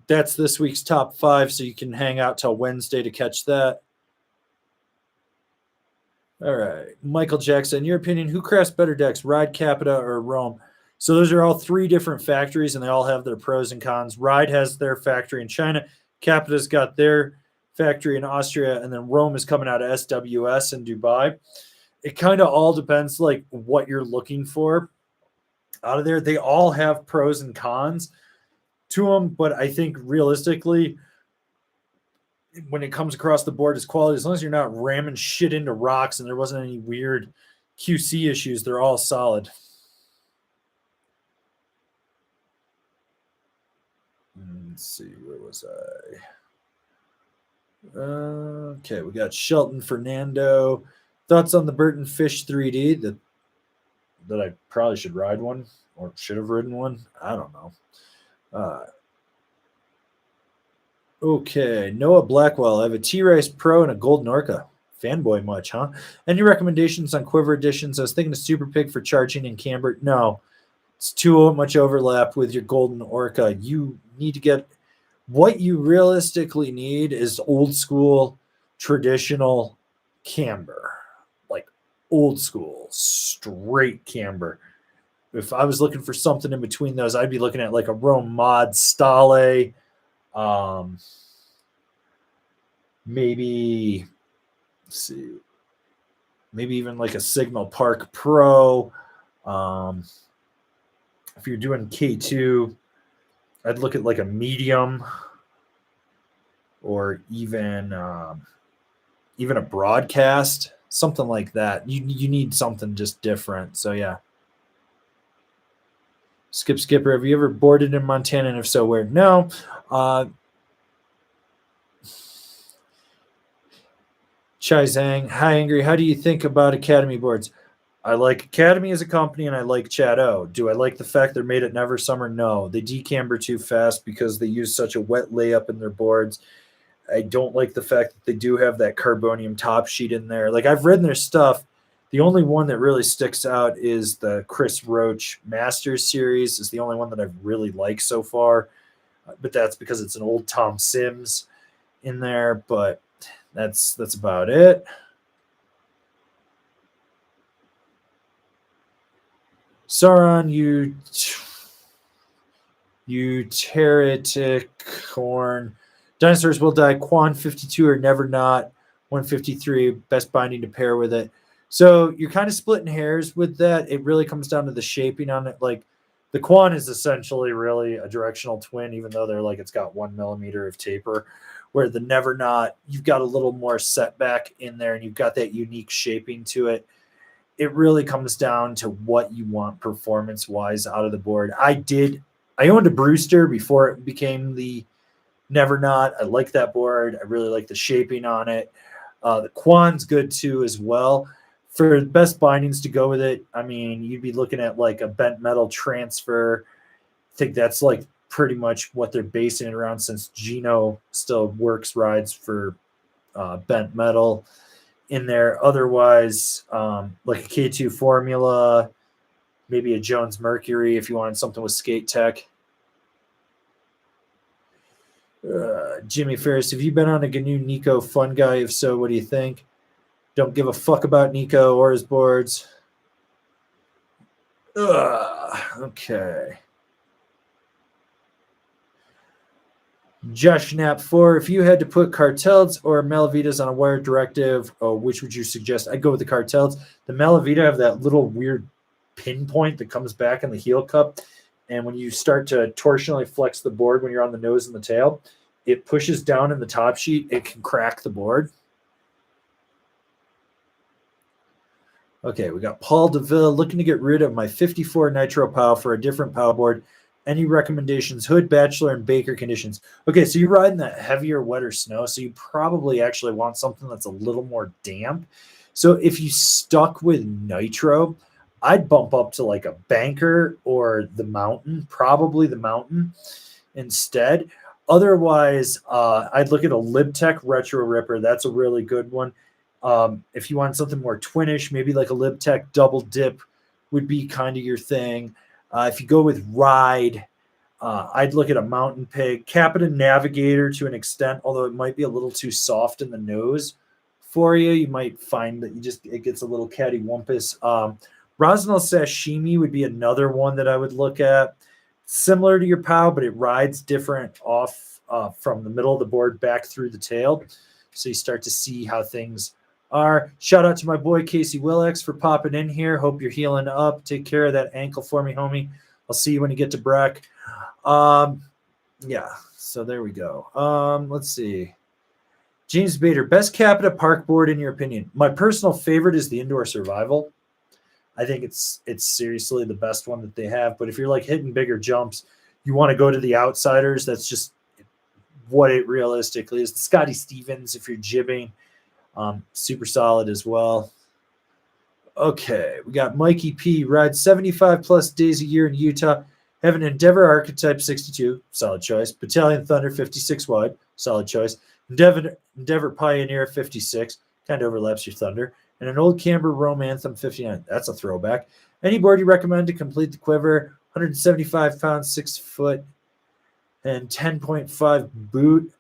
S1: That's this week's top 5, so you can hang out till Wednesday to catch that. All right. Michael Jackson, in your opinion, who crafts better decks, Ride, Capita, or Rome? So those are all 3 different factories, and they all have their pros and cons. Ride has their factory in China. Capita's got their factory in Austria, and then Rome is coming out of SWS in Dubai. It kind of all depends like what you're looking for out of there. They all have pros and cons to them, but I think realistically, when it comes across the board as quality, as long as you're not ramming shit into rocks and there wasn't any weird QC issues, they're all solid. Let's see, where was I? Okay, we got Shelton Fernando. Thoughts on the Burton Fish 3D that I probably should ride one or should have ridden one? I don't know. Okay, Noah Blackwell. I have a T-Race Pro and a Golden Orca. Fanboy much, huh? Any recommendations on Quiver editions? I was thinking of Super Pig for charging in Camber. No, it's too much overlap with your Golden Orca. You need to get what you realistically need is old school, traditional Camber, like old school, straight Camber. If I was looking for something in between those, I'd be looking at like a Rome Mod Stale. Maybe let's see, maybe even like a Signal Park Pro. If you're doing K2, I'd look at like a medium or even a broadcast, something like that. You need something just different. So yeah. Skipper, have you ever boarded in Montana? And if so, where? No. Chai Zhang, hi Angry. How do you think about Academy boards? I like Academy as a company, and I like Chad O. Do I like the fact they're made at Never Summer? No. They decamber too fast because they use such a wet layup in their boards. I don't like the fact that they do have that carbonium top sheet in there. Like, I've read their stuff. The only one that really sticks out is the Chris Roach Masters series. Is the only one that I've really liked so far. But that's because it's an old Tom Sims in there. But that's about it. Sauron, you Territic Horn. Dinosaurs will die. Quan 52 or never not. 153, best binding to pair with it. So you're kind of splitting hairs with that. It really comes down to the shaping on it. Like the Quan is essentially really a directional twin, even though they're like it's got 1 millimeter of taper. Where the never not, you've got a little more setback in there, and you've got that unique shaping to it. It really comes down to what you want performance-wise out of the board. I owned a Brewster before it became the Never Not. I like that board. I really like the shaping on it. The Quan's good too as well. For best bindings to go with it, I mean, you'd be looking at like a bent metal transfer. I think that's like pretty much what they're basing it around, since Gino still works rides for bent metal in there. Otherwise, like a K2 Formula, maybe a Jones Mercury if you wanted something with skate tech. Jimmy Ferris, have you been on a GNU Nico Fun Guy? If so, what do you think? Don't give a fuck about Nico or his boards. Ugh, okay. Josh Knapp 4. If you had to put Cartels or Malavitas on a wire directive, which would you suggest? I'd go with the Cartels. The Malavita have that little weird pinpoint that comes back in the heel cup. And when you start to torsionally flex the board when you're on the nose and the tail, it pushes down in the top sheet. It can crack the board. Okay, we got Paul DeVille looking to get rid of my 54 Nitro POW for a different POW board. Any recommendations? Hood, Bachelor, and Baker conditions. Okay, so you're riding that heavier, wetter snow, so you probably actually want something that's a little more damp. So if you stuck with Nitro, I'd bump up to like a Banker or the Mountain, probably the Mountain instead. Otherwise, I'd look at a LibTech Retro Ripper. That's a really good one. If you want something more twinish, maybe like a LibTech Double Dip would be kind of your thing. If you go with Ride, I'd look at a Mountain Pig, Capita Navigator to an extent, although it might be a little too soft in the nose for you. You might find that it gets a little cattywampus. Rosnell Sashimi would be another one that I would look at. Similar to your POW, but it rides different off from the middle of the board back through the tail. So you start to see how things are. Shout out to my boy Casey Willex for popping in here. Hope you're healing up. Take care of that ankle for me, homie. I'll see you when you get to Breck. Yeah, so there we go. Let's see. James Bader, best Capita park board in your opinion? My personal favorite is the Indoor Survival. I think it's seriously the best one that they have. But if you're like hitting bigger jumps, you want to go to the Outsiders. That's just what it realistically is. The Scotty Stevens, if you're jibbing, super solid as well. Okay, we got Mikey P. Rides 75 plus days a year in Utah. Have an Endeavor Archetype 62, solid choice. Battalion Thunder 56 wide, solid choice. Endeavor Pioneer 56, kind of overlaps your Thunder. And an old Camber Rome Anthem 59. That's a throwback. Any board you recommend to complete the quiver? 175 pounds, 6 foot, and 10.5 boot.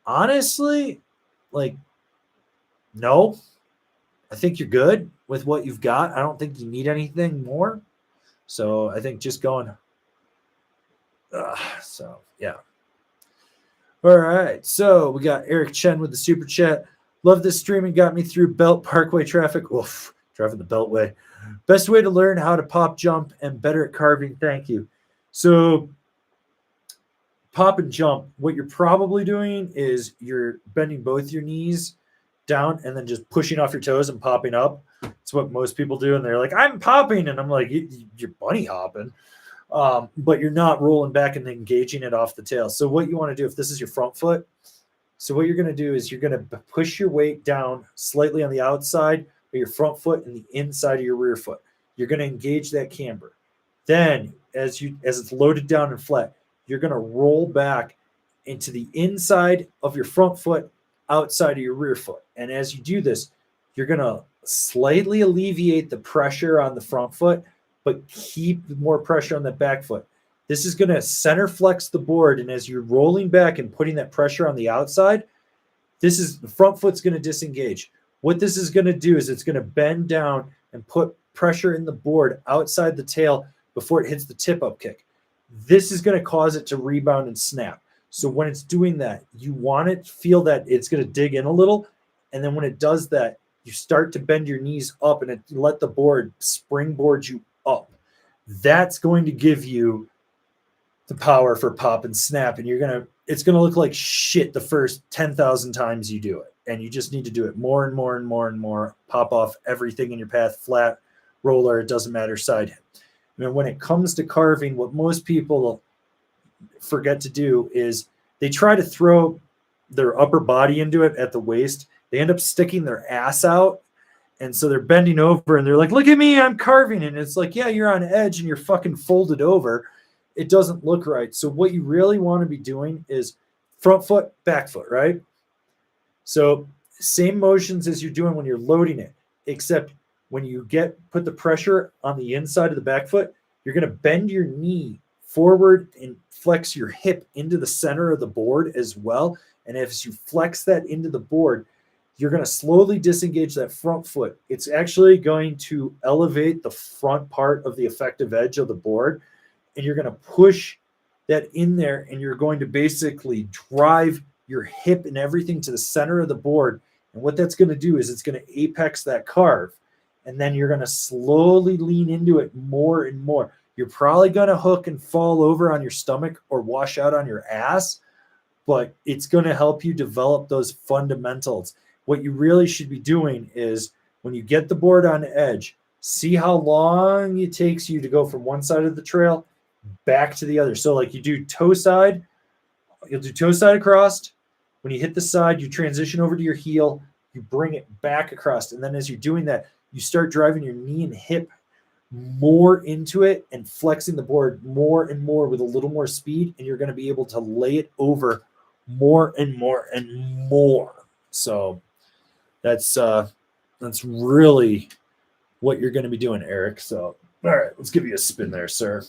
S1: Honestly, like, no. I think you're good with what you've got. I don't think you need anything more. So I think just going. So, yeah. All right. So we got Eric Chen with the super chat. Love this stream and got me through Belt Parkway traffic. Oof, driving the Beltway. Best way to learn how to pop jump and better at carving. Thank you. So pop and jump. What you're probably doing is you're bending both your knees down and then just pushing off your toes and popping up. It's what most people do. And they're like, I'm popping. And I'm like, you're bunny hopping. But you're not rolling back and engaging it off the tail. So what you want to do, if this is your front foot, so what you're going to do is you're going to push your weight down slightly on the outside of your front foot and the inside of your rear foot. You're going to engage that camber. Then as it's loaded down and flat, you're going to roll back into the inside of your front foot, outside of your rear foot. And as you do this, you're going to slightly alleviate the pressure on the front foot, but keep more pressure on the back foot. This is going to center flex the board. And as you're rolling back and putting that pressure on the outside, the front foot's going to disengage. What this is going to do is it's going to bend down and put pressure in the board outside the tail before it hits the tip up kick. This is going to cause it to rebound and snap. So when it's doing that, you want it to feel that it's going to dig in a little. And then when it does that, you start to bend your knees up and let the board springboard you up. That's going to give you the power for pop and snap. And it's going to look like shit the first 10,000 times you do it. And you just need to do it more and more and more and more. Pop off everything in your path, flat, roller, it doesn't matter, side hip. And when it comes to carving, what most people forget to do is they try to throw their upper body into it at the waist. They end up sticking their ass out. And so they're bending over and they're like, look at me, I'm carving. And it's like, yeah, you're on edge and you're fucking folded over. It doesn't look right. So what you really want to be doing is front foot, back foot, right? So same motions as you're doing when you're loading it, except when you put the pressure on the inside of the back foot, you're going to bend your knee forward and flex your hip into the center of the board as well. And as you flex that into the board, you're going to slowly disengage that front foot. It's actually going to elevate the front part of the effective edge of the board, and you're going to push that in there, and you're going to basically drive your hip and everything to the center of the board. And what that's going to do is it's going to apex that carve, and then you're going to slowly lean into it more and more. You're probably going to hook and fall over on your stomach or wash out on your ass, but it's going to help you develop those fundamentals. What you really should be doing is when you get the board on edge, see how long it takes you to go from one side of the trail back to the other. So like you do toe side, you'll do toe side across. When you hit the side, you transition over to your heel, you bring it back across. And then as you're doing that, you start driving your knee and hip more into it and flexing the board more and more with a little more speed. And you're going to be able to lay it over more and more and more. So that's really what you're going to be doing, Eric. So, all right, let's give you a spin there, sir.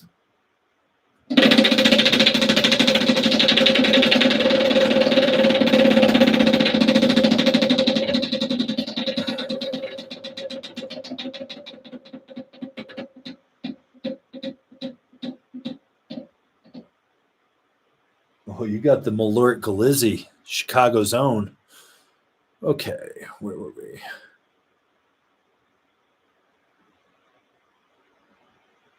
S1: Oh, you got the Malort Galizzi, Chicago's own. Okay, where were we?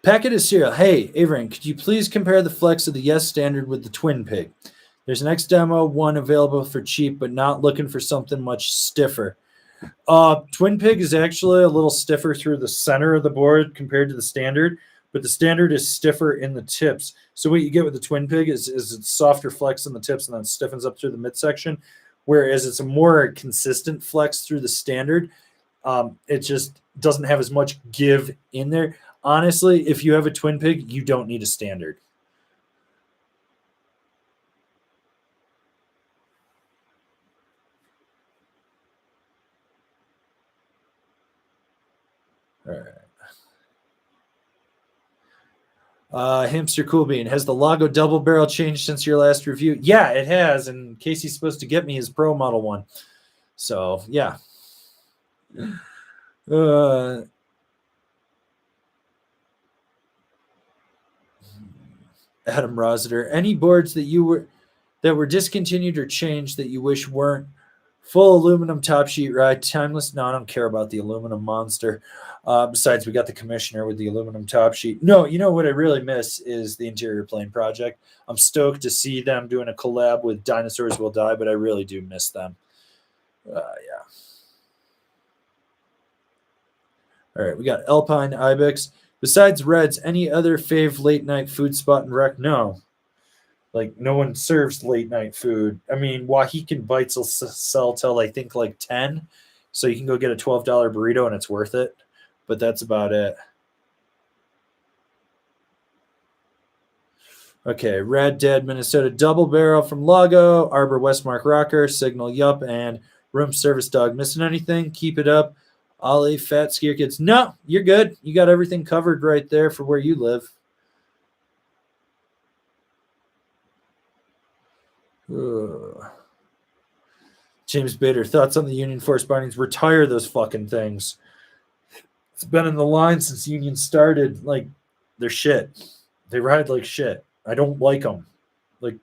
S1: Packet of cereal. Hey, Avran, could you please compare the flex of the Yes Standard with the Twin Pig? There's an X Demo one available for cheap, but not looking for something much stiffer. Twin Pig is actually a little stiffer through the center of the board compared to the Standard, but the Standard is stiffer in the tips. So what you get with the Twin Pig is it's softer flex in the tips and then stiffens up through the midsection, whereas it's a more consistent flex through the Standard. It just doesn't have as much give in there. Honestly, if you have a Twin Pig, you don't need a Standard. All right. Hamster Cool Bean, has the Lago double barrel changed since your last review? Yeah, it has. And Casey's supposed to get me his Pro Model one. So, yeah. Adam Rossiter, any boards that were discontinued or changed that you wish weren't? Full aluminum top sheet ride, timeless. No, I don't care about the aluminum monster. Besides, we got the Commissioner with the aluminum top sheet. No, you know what I really miss is the Interior Plane Project. I'm stoked to see them doing a collab with Dinosaurs Will Die, but I really do miss them. Yeah. All right, we got Alpine Ibex. Besides Reds, any other fave late night food spot in Rec? No. Like, no one serves late night food. I mean, Wahican Bites will sell till I think like 10. So you can go get a $12 burrito and it's worth it. But that's about it. Okay, Rad Dead Minnesota Double Barrel from Lago, Arbor Westmark Rocker, Signal Yup, and Room Service Dog. Missing anything? Keep it up. Ollie, Fat Skier Kids. No, you're good. You got everything covered right there for where you live. James Bader, thoughts on the Union Force bindings? Retire those fucking things. It's been in the line since Union started. Like, they're shit. They ride like shit. I don't like them. Like,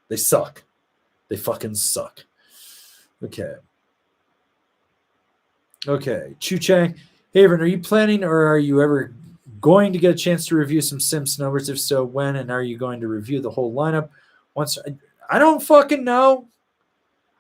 S1: they suck. They fucking suck. Okay. Chu Chang. Hey, Avran, are you planning or are you ever going to get a chance to review some sim snowboards? If so, when? And are you going to review the whole lineup? I don't fucking know.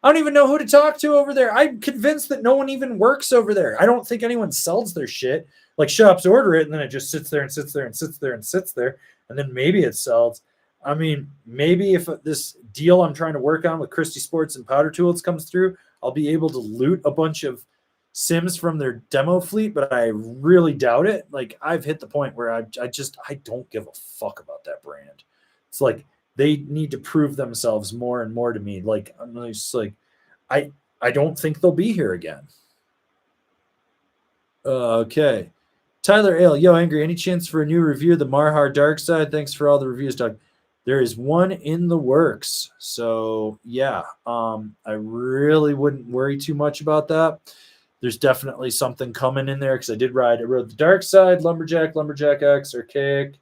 S1: I don't even know who to talk to over there. I'm convinced that no one even works over there. I don't think anyone sells their shit. Like, shops order it, and then it just sits there and sits there and sits there and sits there, and then maybe it sells. I mean, maybe if this deal I'm trying to work on with Christie Sports and Powder Tools comes through, I'll be able to loot a bunch of sims from their demo fleet, but I really doubt it. Like, I've hit the point where I don't give a fuck about that brand. It's like, they need to prove themselves more and more to me. Like, I'm just like, I don't think they'll be here again. Okay. Tyler Ale, yo, Angry, any chance for a new review of the Marhar Dark Side? Thanks for all the reviews, Doug. there is one in the works. So yeah, I really wouldn't worry too much about that. There's definitely something coming in there because I rode the Dark Side, Lumberjack, Lumberjack X, Archaic,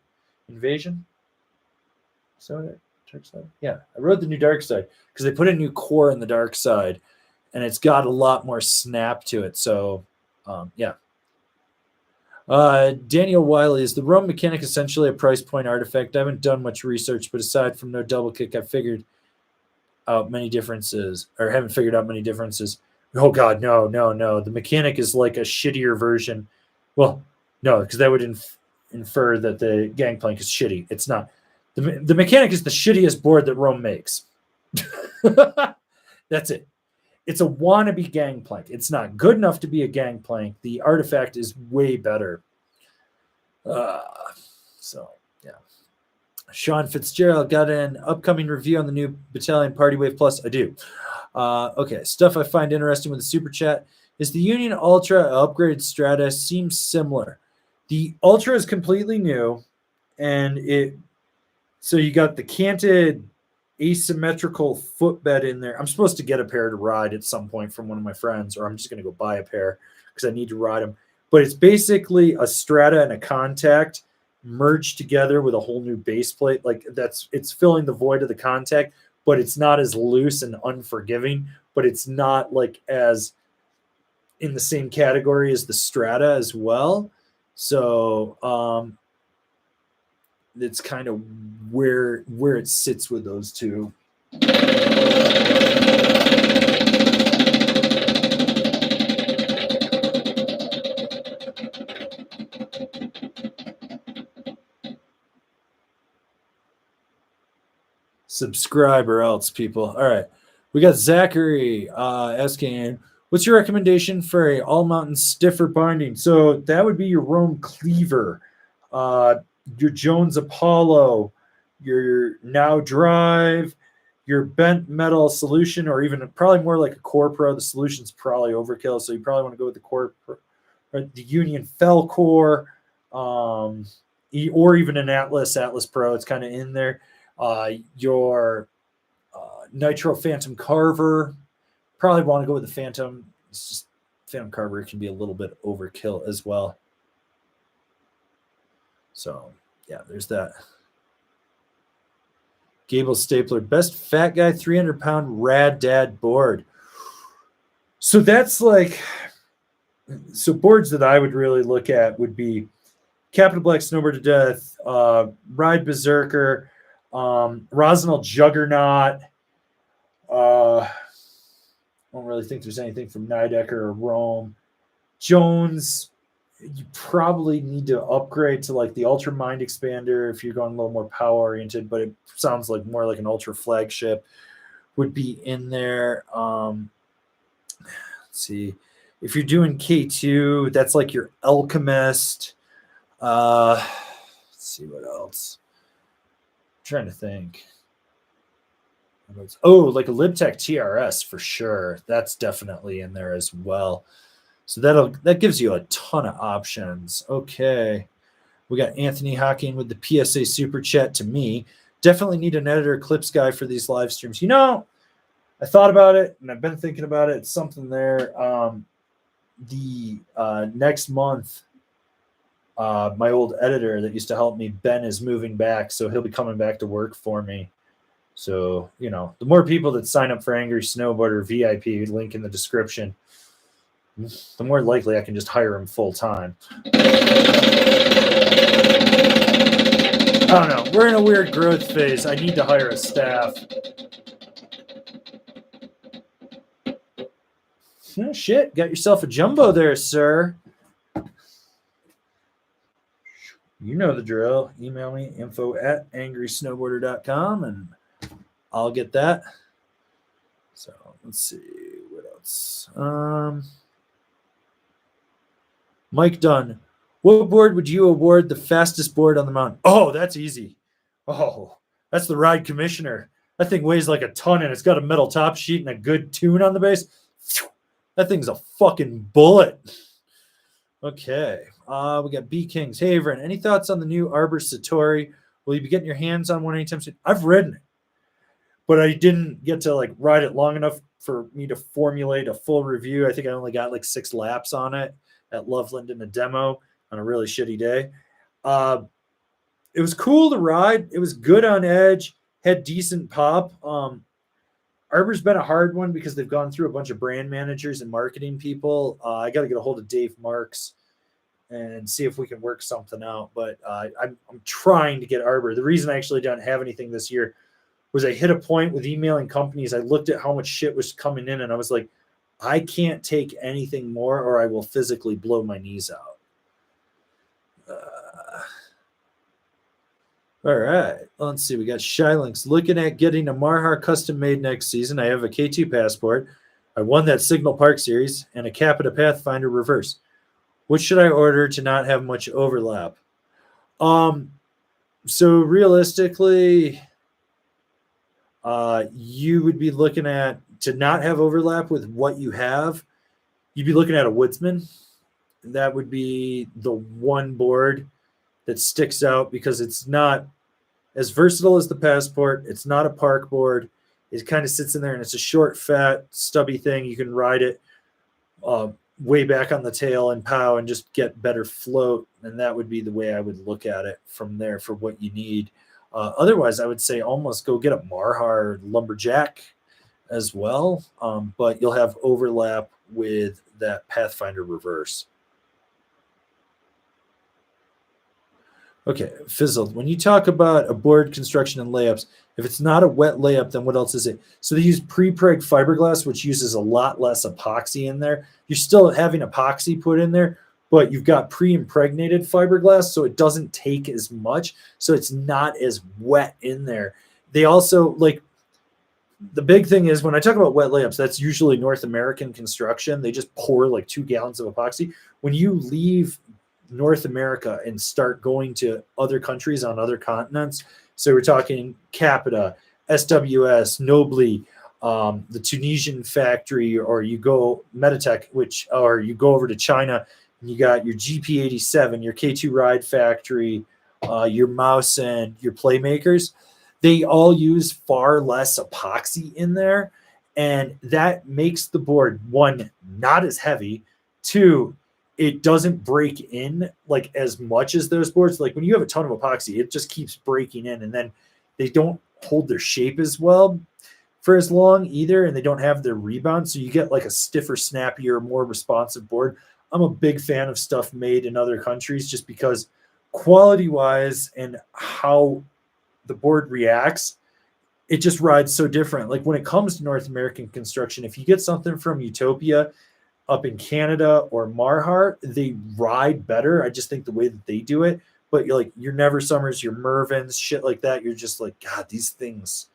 S1: Invasion. So Dark Side, yeah, I rode the new Dark Side because they put a new core in the Dark Side, and it's got a lot more snap to it. So yeah. Daniel Wiley, is the Rome mechanic essentially a price point artifact? I haven't done much research, but aside from no double kick, I've figured out many differences, or haven't figured out many differences. Oh God, no. The mechanic is like a shittier version. Well, no, because that would infer that the Gangplank is shitty. It's not. The mechanic is the shittiest board that Rome makes. That's it. It's a wannabe Gangplank. It's not good enough to be a Gangplank. The artifact is way better. So, yeah. Sean Fitzgerald got an upcoming review on the new Battalion Party Wave Plus. I do. Okay, stuff I find interesting with the Super Chat is the Union Ultra upgraded Strata seems similar. The Ultra is completely new, and so you got the canted asymmetrical footbed in there. I'm supposed to get a pair to ride at some point from one of my friends, or I'm just going to go buy a pair because I need to ride them. But it's basically a Strata and a Contact merged together with a whole new base plate. Like it's filling the void of the Contact, but it's not as loose and unforgiving, but it's not like as in the same category as the Strata as well. So it's kind of where it sits with those two. Subscribe or else, people. All right. We got Zachary asking, what's your recommendation for a all-mountain stiffer binding? So that would be your Rome Cleaver, your Jones Apollo, your Now Drive, your Bent Metal Solution, or even probably more like a Core Pro. The Solution's probably overkill, so you probably want to go with the Core Pro, or the Union Fell Core, or even an Atlas Pro. It's kind of in there. Your Nitro Phantom Carver, probably want to go with the Phantom. It's just Phantom Carver can be a little bit overkill as well. So yeah, there's that. Gable Stapler, best fat guy 300-pound rad dad board. So that's like, so boards that I would really look at would be Capital Black Snowboard to Death, Ride Berserker, Rosinal Juggernaut. I don't really think there's anything from Nidecker or Rome. Jones, you probably need to upgrade to like the Ultra Mind Expander if you're going a little more power oriented, but it sounds like more like an Ultra Flagship would be in there. Let's see. If you're doing K2, that's like your Alchemist. Let's see what else. I'm trying to think. Oh, like a Libtech TRS for sure. That's definitely in there as well. So that gives you a ton of options. Okay. We got Anthony Hocking with the PSA Super Chat to me. Definitely need an editor clips guy for these live streams. You know, I thought about it and I've been thinking about it. It's something there. The next month, my old editor that used to help me, Ben, is moving back. So he'll be coming back to work for me. So, you know, the more people that sign up for Angry Snowboarder VIP, link in the description, the more likely I can just hire him full time. I don't know. We're in a weird growth phase. I need to hire a staff. Oh, shit. Got yourself a jumbo there, sir. You know the drill. Email me, info@angrysnowboarder.com, and I'll get that. So let's see what else. Mike Dunn, what board would you award the fastest board on the mountain? Oh, that's easy. Oh, that's the Ride Commissioner. That thing weighs like a ton, and it's got a metal top sheet and a good tune on the base. That thing's a fucking bullet. Okay. We got B Kings. Hey, Avran, any thoughts on the new Arbor Satori Will you be getting your hands on one anytime soon? I've ridden it, but I didn't get to like ride it long enough for me to formulate a full review. I think I only got like 6 laps on it at Loveland in a demo on a really shitty day. It was cool to ride. It was good on edge, had decent pop. Arbor's been a hard one because they've gone through a bunch of brand managers and marketing people. I got to get a hold of Dave Marks and see if we can work something out. But I'm trying to get Arbor. The reason I actually don't have anything this year was I hit a point with emailing companies. I looked at how much shit was coming in, and I was like, I can't take anything more or I will physically blow my knees out. All right, let's see. We got Shylinks looking at getting a Marhar custom made next season. I have a K2 passport. I won that Signal Park series and a Capita Pathfinder reverse. What should I order to not have much overlap? So realistically, you would be looking at, to not have overlap with what you have, you'd be looking at a Woodsman. That would be the one board that sticks out because it's not as versatile as the Passport. It's not a park board. It kind of sits in there, and it's a short, fat, stubby thing. You can ride it way back on the tail and pow and just get better float, and that would be the way I would look at it from there for what you need. Otherwise, I would say almost go get a Marhar Lumberjack as well, but you'll have overlap with that Pathfinder reverse. Okay, Fizzled. When you talk about a board construction and layups, if it's not a wet layup, then what else is it? So they use pre-preg fiberglass, which uses a lot less epoxy in there. You're still having epoxy put in there, but you've got pre-impregnated fiberglass, so it doesn't take as much, so it's not as wet in there. They also, like, the big thing is when I talk about wet layups, that's usually North American construction. They just pour like 2 gallons of epoxy. When you leave North America and start going to other countries on other continents, so we're talking Capita, SWS, Nobly, the Tunisian factory, or you go Meditech, or you go over to China and you got your GP87, your K2 Ride Factory, your Mouse, and your Playmakers. They all use far less epoxy in there, and that makes the board, 1, not as heavy, 2, it doesn't break in like as much as those boards. Like when you have a ton of epoxy, it just keeps breaking in, and then they don't hold their shape as well for as long either, and they don't have their rebound. So you get like a stiffer, snappier, more responsive board. I'm a big fan of stuff made in other countries just because quality-wise and how the board reacts, it just rides so different. Like when it comes to North American construction, if you get something from Utopia up in Canada or Marhar, they ride better. I just think the way that they do it. But you're like your Never Summers, your Mervins, shit like that, you're just like, God, these things,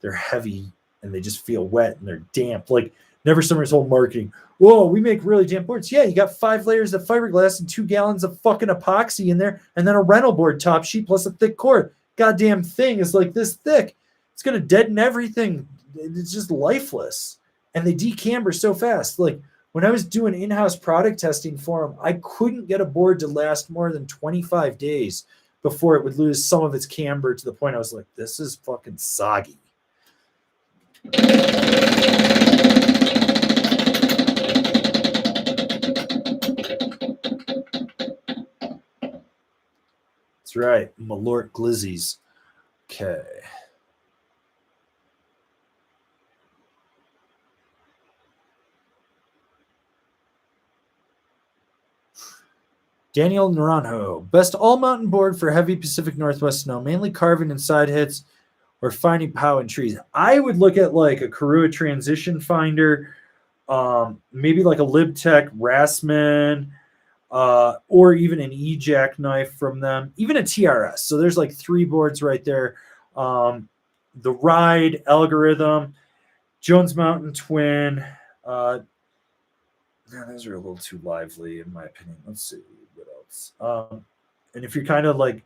S1: they're heavy and they just feel wet and they're damp. Like Never Summers' whole marketing. Whoa, we make really damp boards. Yeah, you got 5 layers of fiberglass and 2 gallons of fucking epoxy in there, and then a rental board top sheet plus a thick core. Goddamn thing is like this thick. It's gonna deaden everything. It's just lifeless. And they decamber so fast. Like when I was doing in-house product testing for them, I couldn't get a board to last more than 25 days before it would lose some of its camber to the point I was like, this is fucking soggy. That's right, Malort Glizzies. Okay. Daniel Naranjo, best all-mountain board for heavy Pacific Northwest snow, mainly carving and side hits or finding pow in trees. I would look at like a Karua transition finder, maybe like a LibTech Rassman, or even an E-Jackknife from them, even a TRS. So there's like 3 boards right there. The Ride, Algorithm, Jones Mountain Twin. Those are a little too lively in my opinion. Let's see what else. And if you're kind of like,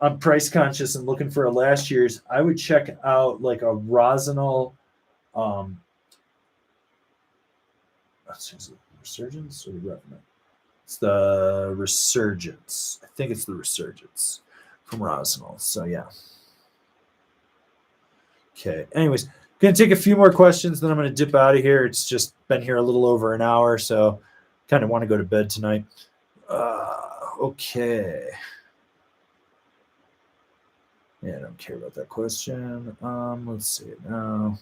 S1: I'm price conscious and looking for a last year's, I would check out like a Rosinal. Is it Resurgence or Revenant? It's the Resurgence. I think it's the Resurgence from Rosnell. So yeah. Okay. Anyways, gonna take a few more questions, then I'm gonna dip out of here. It's just been here a little over an hour, so kind of want to go to bed tonight. Okay. Yeah, I don't care about that question. Let's see it now.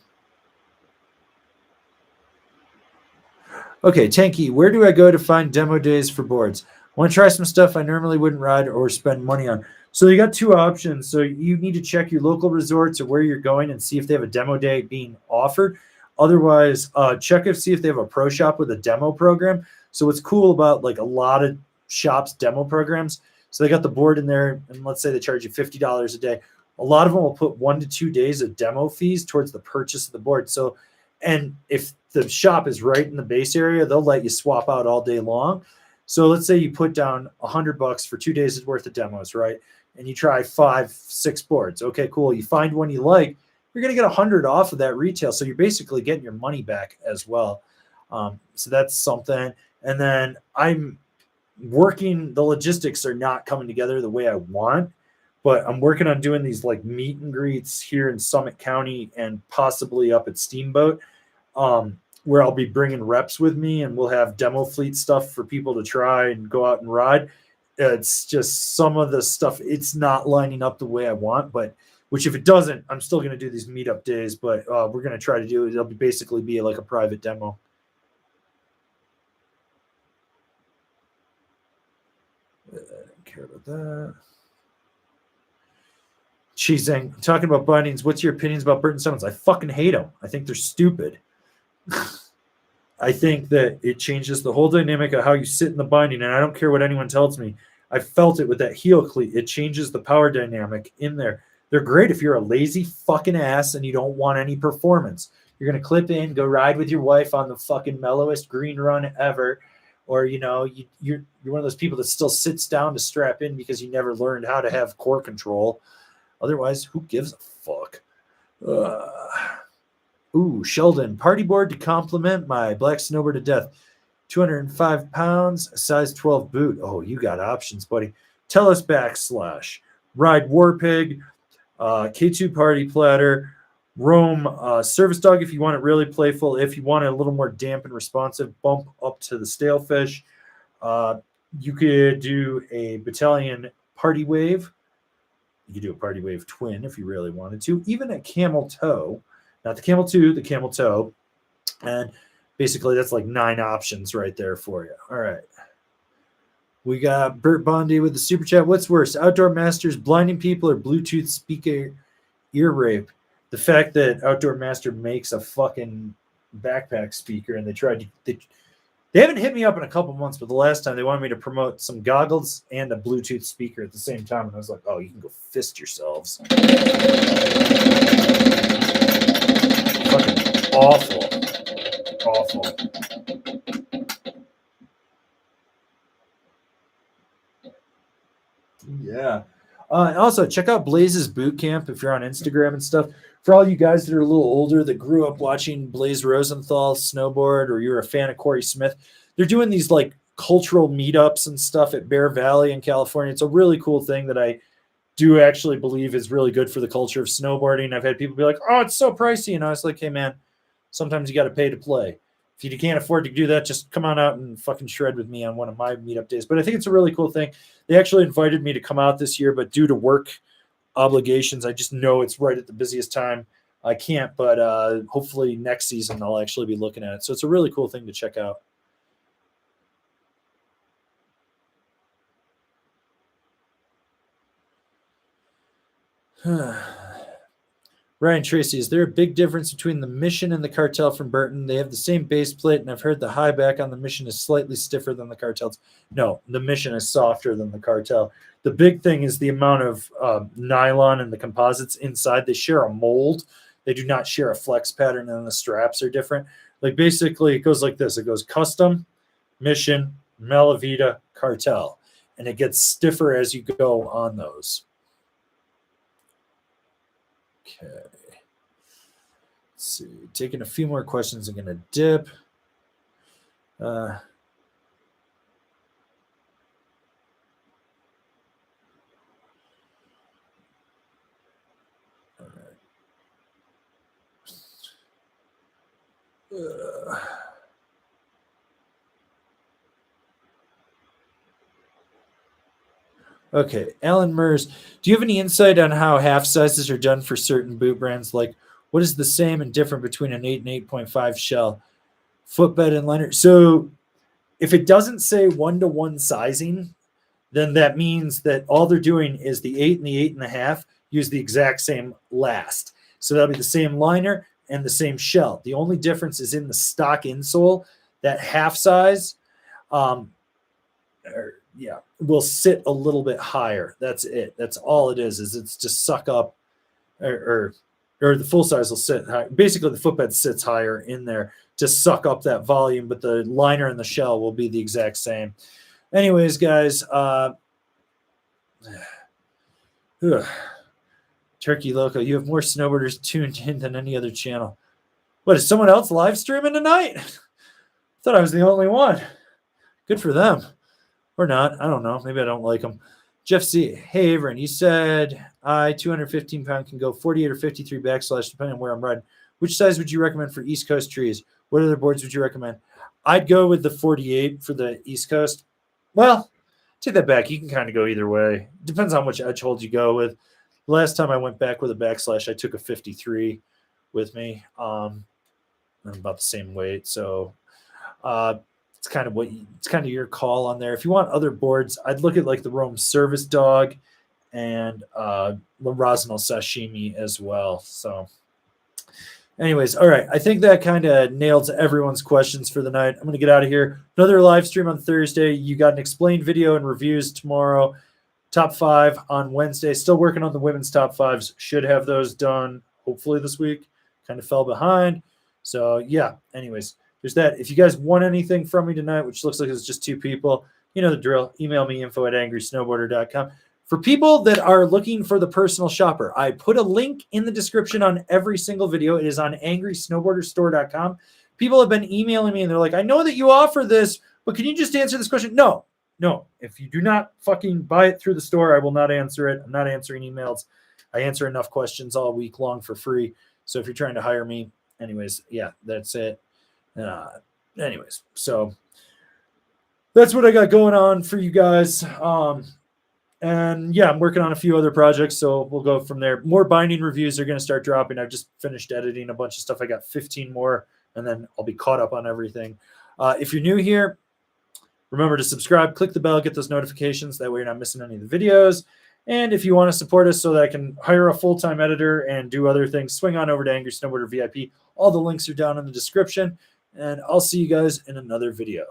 S1: Okay, Tanky, where do I go to find demo days for boards? Want to try some stuff I normally wouldn't ride or spend money on. So you got two options. So you need to check your local resorts or where you're going and see if they have a demo day being offered. Otherwise, check and see if they have a pro shop with a demo program. So what's cool about like a lot of shops demo programs, so they got the board in there, and let's say they charge you $50 a day. A lot of them will put 1 to 2 days of demo fees towards the purchase of the board. So, and if the shop is right in the base area, they'll let you swap out all day long. So let's say you put down $100 for 2 days worth of demos, right? And you try 5, 6 boards. Okay, cool. You find one you like, you're going to get 100 off of that retail. So you're basically getting your money back as well. So that's something. And then I'm working, the logistics are not coming together the way I want, but I'm working on doing these like meet and greets here in Summit County and possibly up at Steamboat, where I'll be bringing reps with me, and we'll have demo fleet stuff for people to try and go out and ride. It's just some of the stuff, it's not lining up the way I want, but which if it doesn't, I'm still going to do these meetup days, but we're going to try to do it. It'll basically be like a private demo. I don't care about that. She's saying, talking about bindings, what's your opinions about Burton Summons? I fucking hate them. I think they're stupid. I think that it changes the whole dynamic of how you sit in the binding, and I don't care what anyone tells me. I felt it with that heel cleat. It changes the power dynamic in there. They're great if you're a lazy fucking ass and you don't want any performance. You're going to clip in, go ride with your wife on the fucking mellowest green run ever. Or, you know, you're one of those people that still sits down to strap in because you never learned how to have core control. Otherwise, who gives a fuck? Ooh, Sheldon, party board to complement my black snowboard to death. 205 pounds, size 12 boot. Oh, you got options, buddy. Tell us / Ride Warpig, K2 Party Platter, Rome Service Dog if you want it really playful. If you want it a little more damp and responsive, bump up to the Stalefish. You could do a Battalion Party Wave. You could do a Party Wave Twin if you really wanted to. Even a Camel Toe. Not the Camel 2, the Camel Toe. And basically that's like 9 options right there for you. All right. We got Bert Bondi with the super chat. What's worse, Outdoor Masters blinding people or Bluetooth speaker ear rape? The fact that Outdoor Master makes a fucking backpack speaker and they haven't hit me up in a couple months, but the last time they wanted me to promote some goggles and a Bluetooth speaker at the same time. And I was like, oh, you can go fist yourselves. Fucking awful. Awful. Yeah. And also check out Blaze's Boot Camp if you're on Instagram and stuff. For all you guys that are a little older that grew up watching Blaze Rosenthal snowboard, or you're a fan of Corey Smith, they're doing these like cultural meetups and stuff at Bear Valley in California. It's a really cool thing that I do actually believe is really good for the culture of snowboarding. I've had people be like, oh, it's so pricey. And I was like, hey, man, sometimes you got to pay to play. If you can't afford to do that, just come on out and fucking shred with me on one of my meetup days. But I think it's a really cool thing. They actually invited me to come out this year, but due to work obligations, I just know it's right at the busiest time. I can't, but hopefully next season I'll actually be looking at it. So it's a really cool thing to check out. Ryan Tracy, is there a big difference between the Mission and the Cartel from Burton? They have the same base plate, and I've heard the high back on the Mission is slightly stiffer than the Cartel's. No, the Mission is softer than the Cartel. The big thing is the amount of nylon and the composites inside. They share a mold. They do not share a flex pattern, and the straps are different. Like basically, it goes like this. It goes Custom, Mission, Malavita, Cartel, and it gets stiffer as you go on those. Okay. Let's see. Taking a few more questions. I'm going to dip. Okay, Alan Mers, do you have any insight on how half sizes are done for certain boot brands? Like, what is the same and different between an 8 and 8.5 shell, footbed, and liner? So, if it doesn't say 1-to-1 sizing, then that means that all they're doing is the 8 and the 8.5 use the exact same last. So that'll be the same liner and the same shell. The only difference is in the stock insole. That half size, will sit a little bit higher. That's it. That's all it is. It's just suck up, or the full size will sit high. Basically, the footbed sits higher in there to suck up that volume, but the liner and the shell will be the exact same. Anyways, guys, Turkey Loco, you have more snowboarders tuned in than any other channel. What, is someone else live streaming tonight? I thought I was the only one. Good for them. Or not. I don't know. Maybe I don't like them. Jeff C. Hey, Avran, you said 215 pound can go 48 or 53 backslash depending on where I'm riding. Which size would you recommend for East Coast trees? What other boards would you recommend? I'd go with the 48 for the East Coast. Well, take that back. You can kind of go either way. Depends on which edge hold you go with. Last time I went back with a backslash, I took a 53 with me. I'm about the same weight. So it's kind of your call on there. If you want other boards, I'd look at like the Rome Service Dog and the Rosno Sashimi as well. So anyways, all right. I think that kind of nails everyone's questions for the night. I'm going to get out of here. Another live stream on Thursday. You got an explained video and reviews tomorrow. Top 5 on Wednesday. Still working on the women's top 5s. Should have those done hopefully this week. Kind of fell behind. So yeah, anyways, there's that. If you guys want anything from me tonight, which looks like it's just 2 people, you know the drill. Email me info@angrysnowboarder.com. For people that are looking for the personal shopper, I put a link in the description on every single video. It is on angrysnowboarderstore.com. People have been emailing me and they're like, I know that you offer this, but can you just answer this question? No. If you do not fucking buy it through the store, I will not answer it. I'm not answering emails. I answer enough questions all week long for free. So if you're trying to hire me, anyways, yeah, that's it. Anyways, so that's what I got going on for you guys. And yeah, I'm working on a few other projects, so we'll go from there. More binding reviews are going to start dropping. I've just finished editing a bunch of stuff. I got 15 more, and then I'll be caught up on everything. If you're new here, remember to subscribe, click the bell, get those notifications. That way you're not missing any of the videos. And if you want to support us so that I can hire a full-time editor and do other things, swing on over to Angry Snowboarder VIP. All the links are down in the description. And I'll see you guys in another video.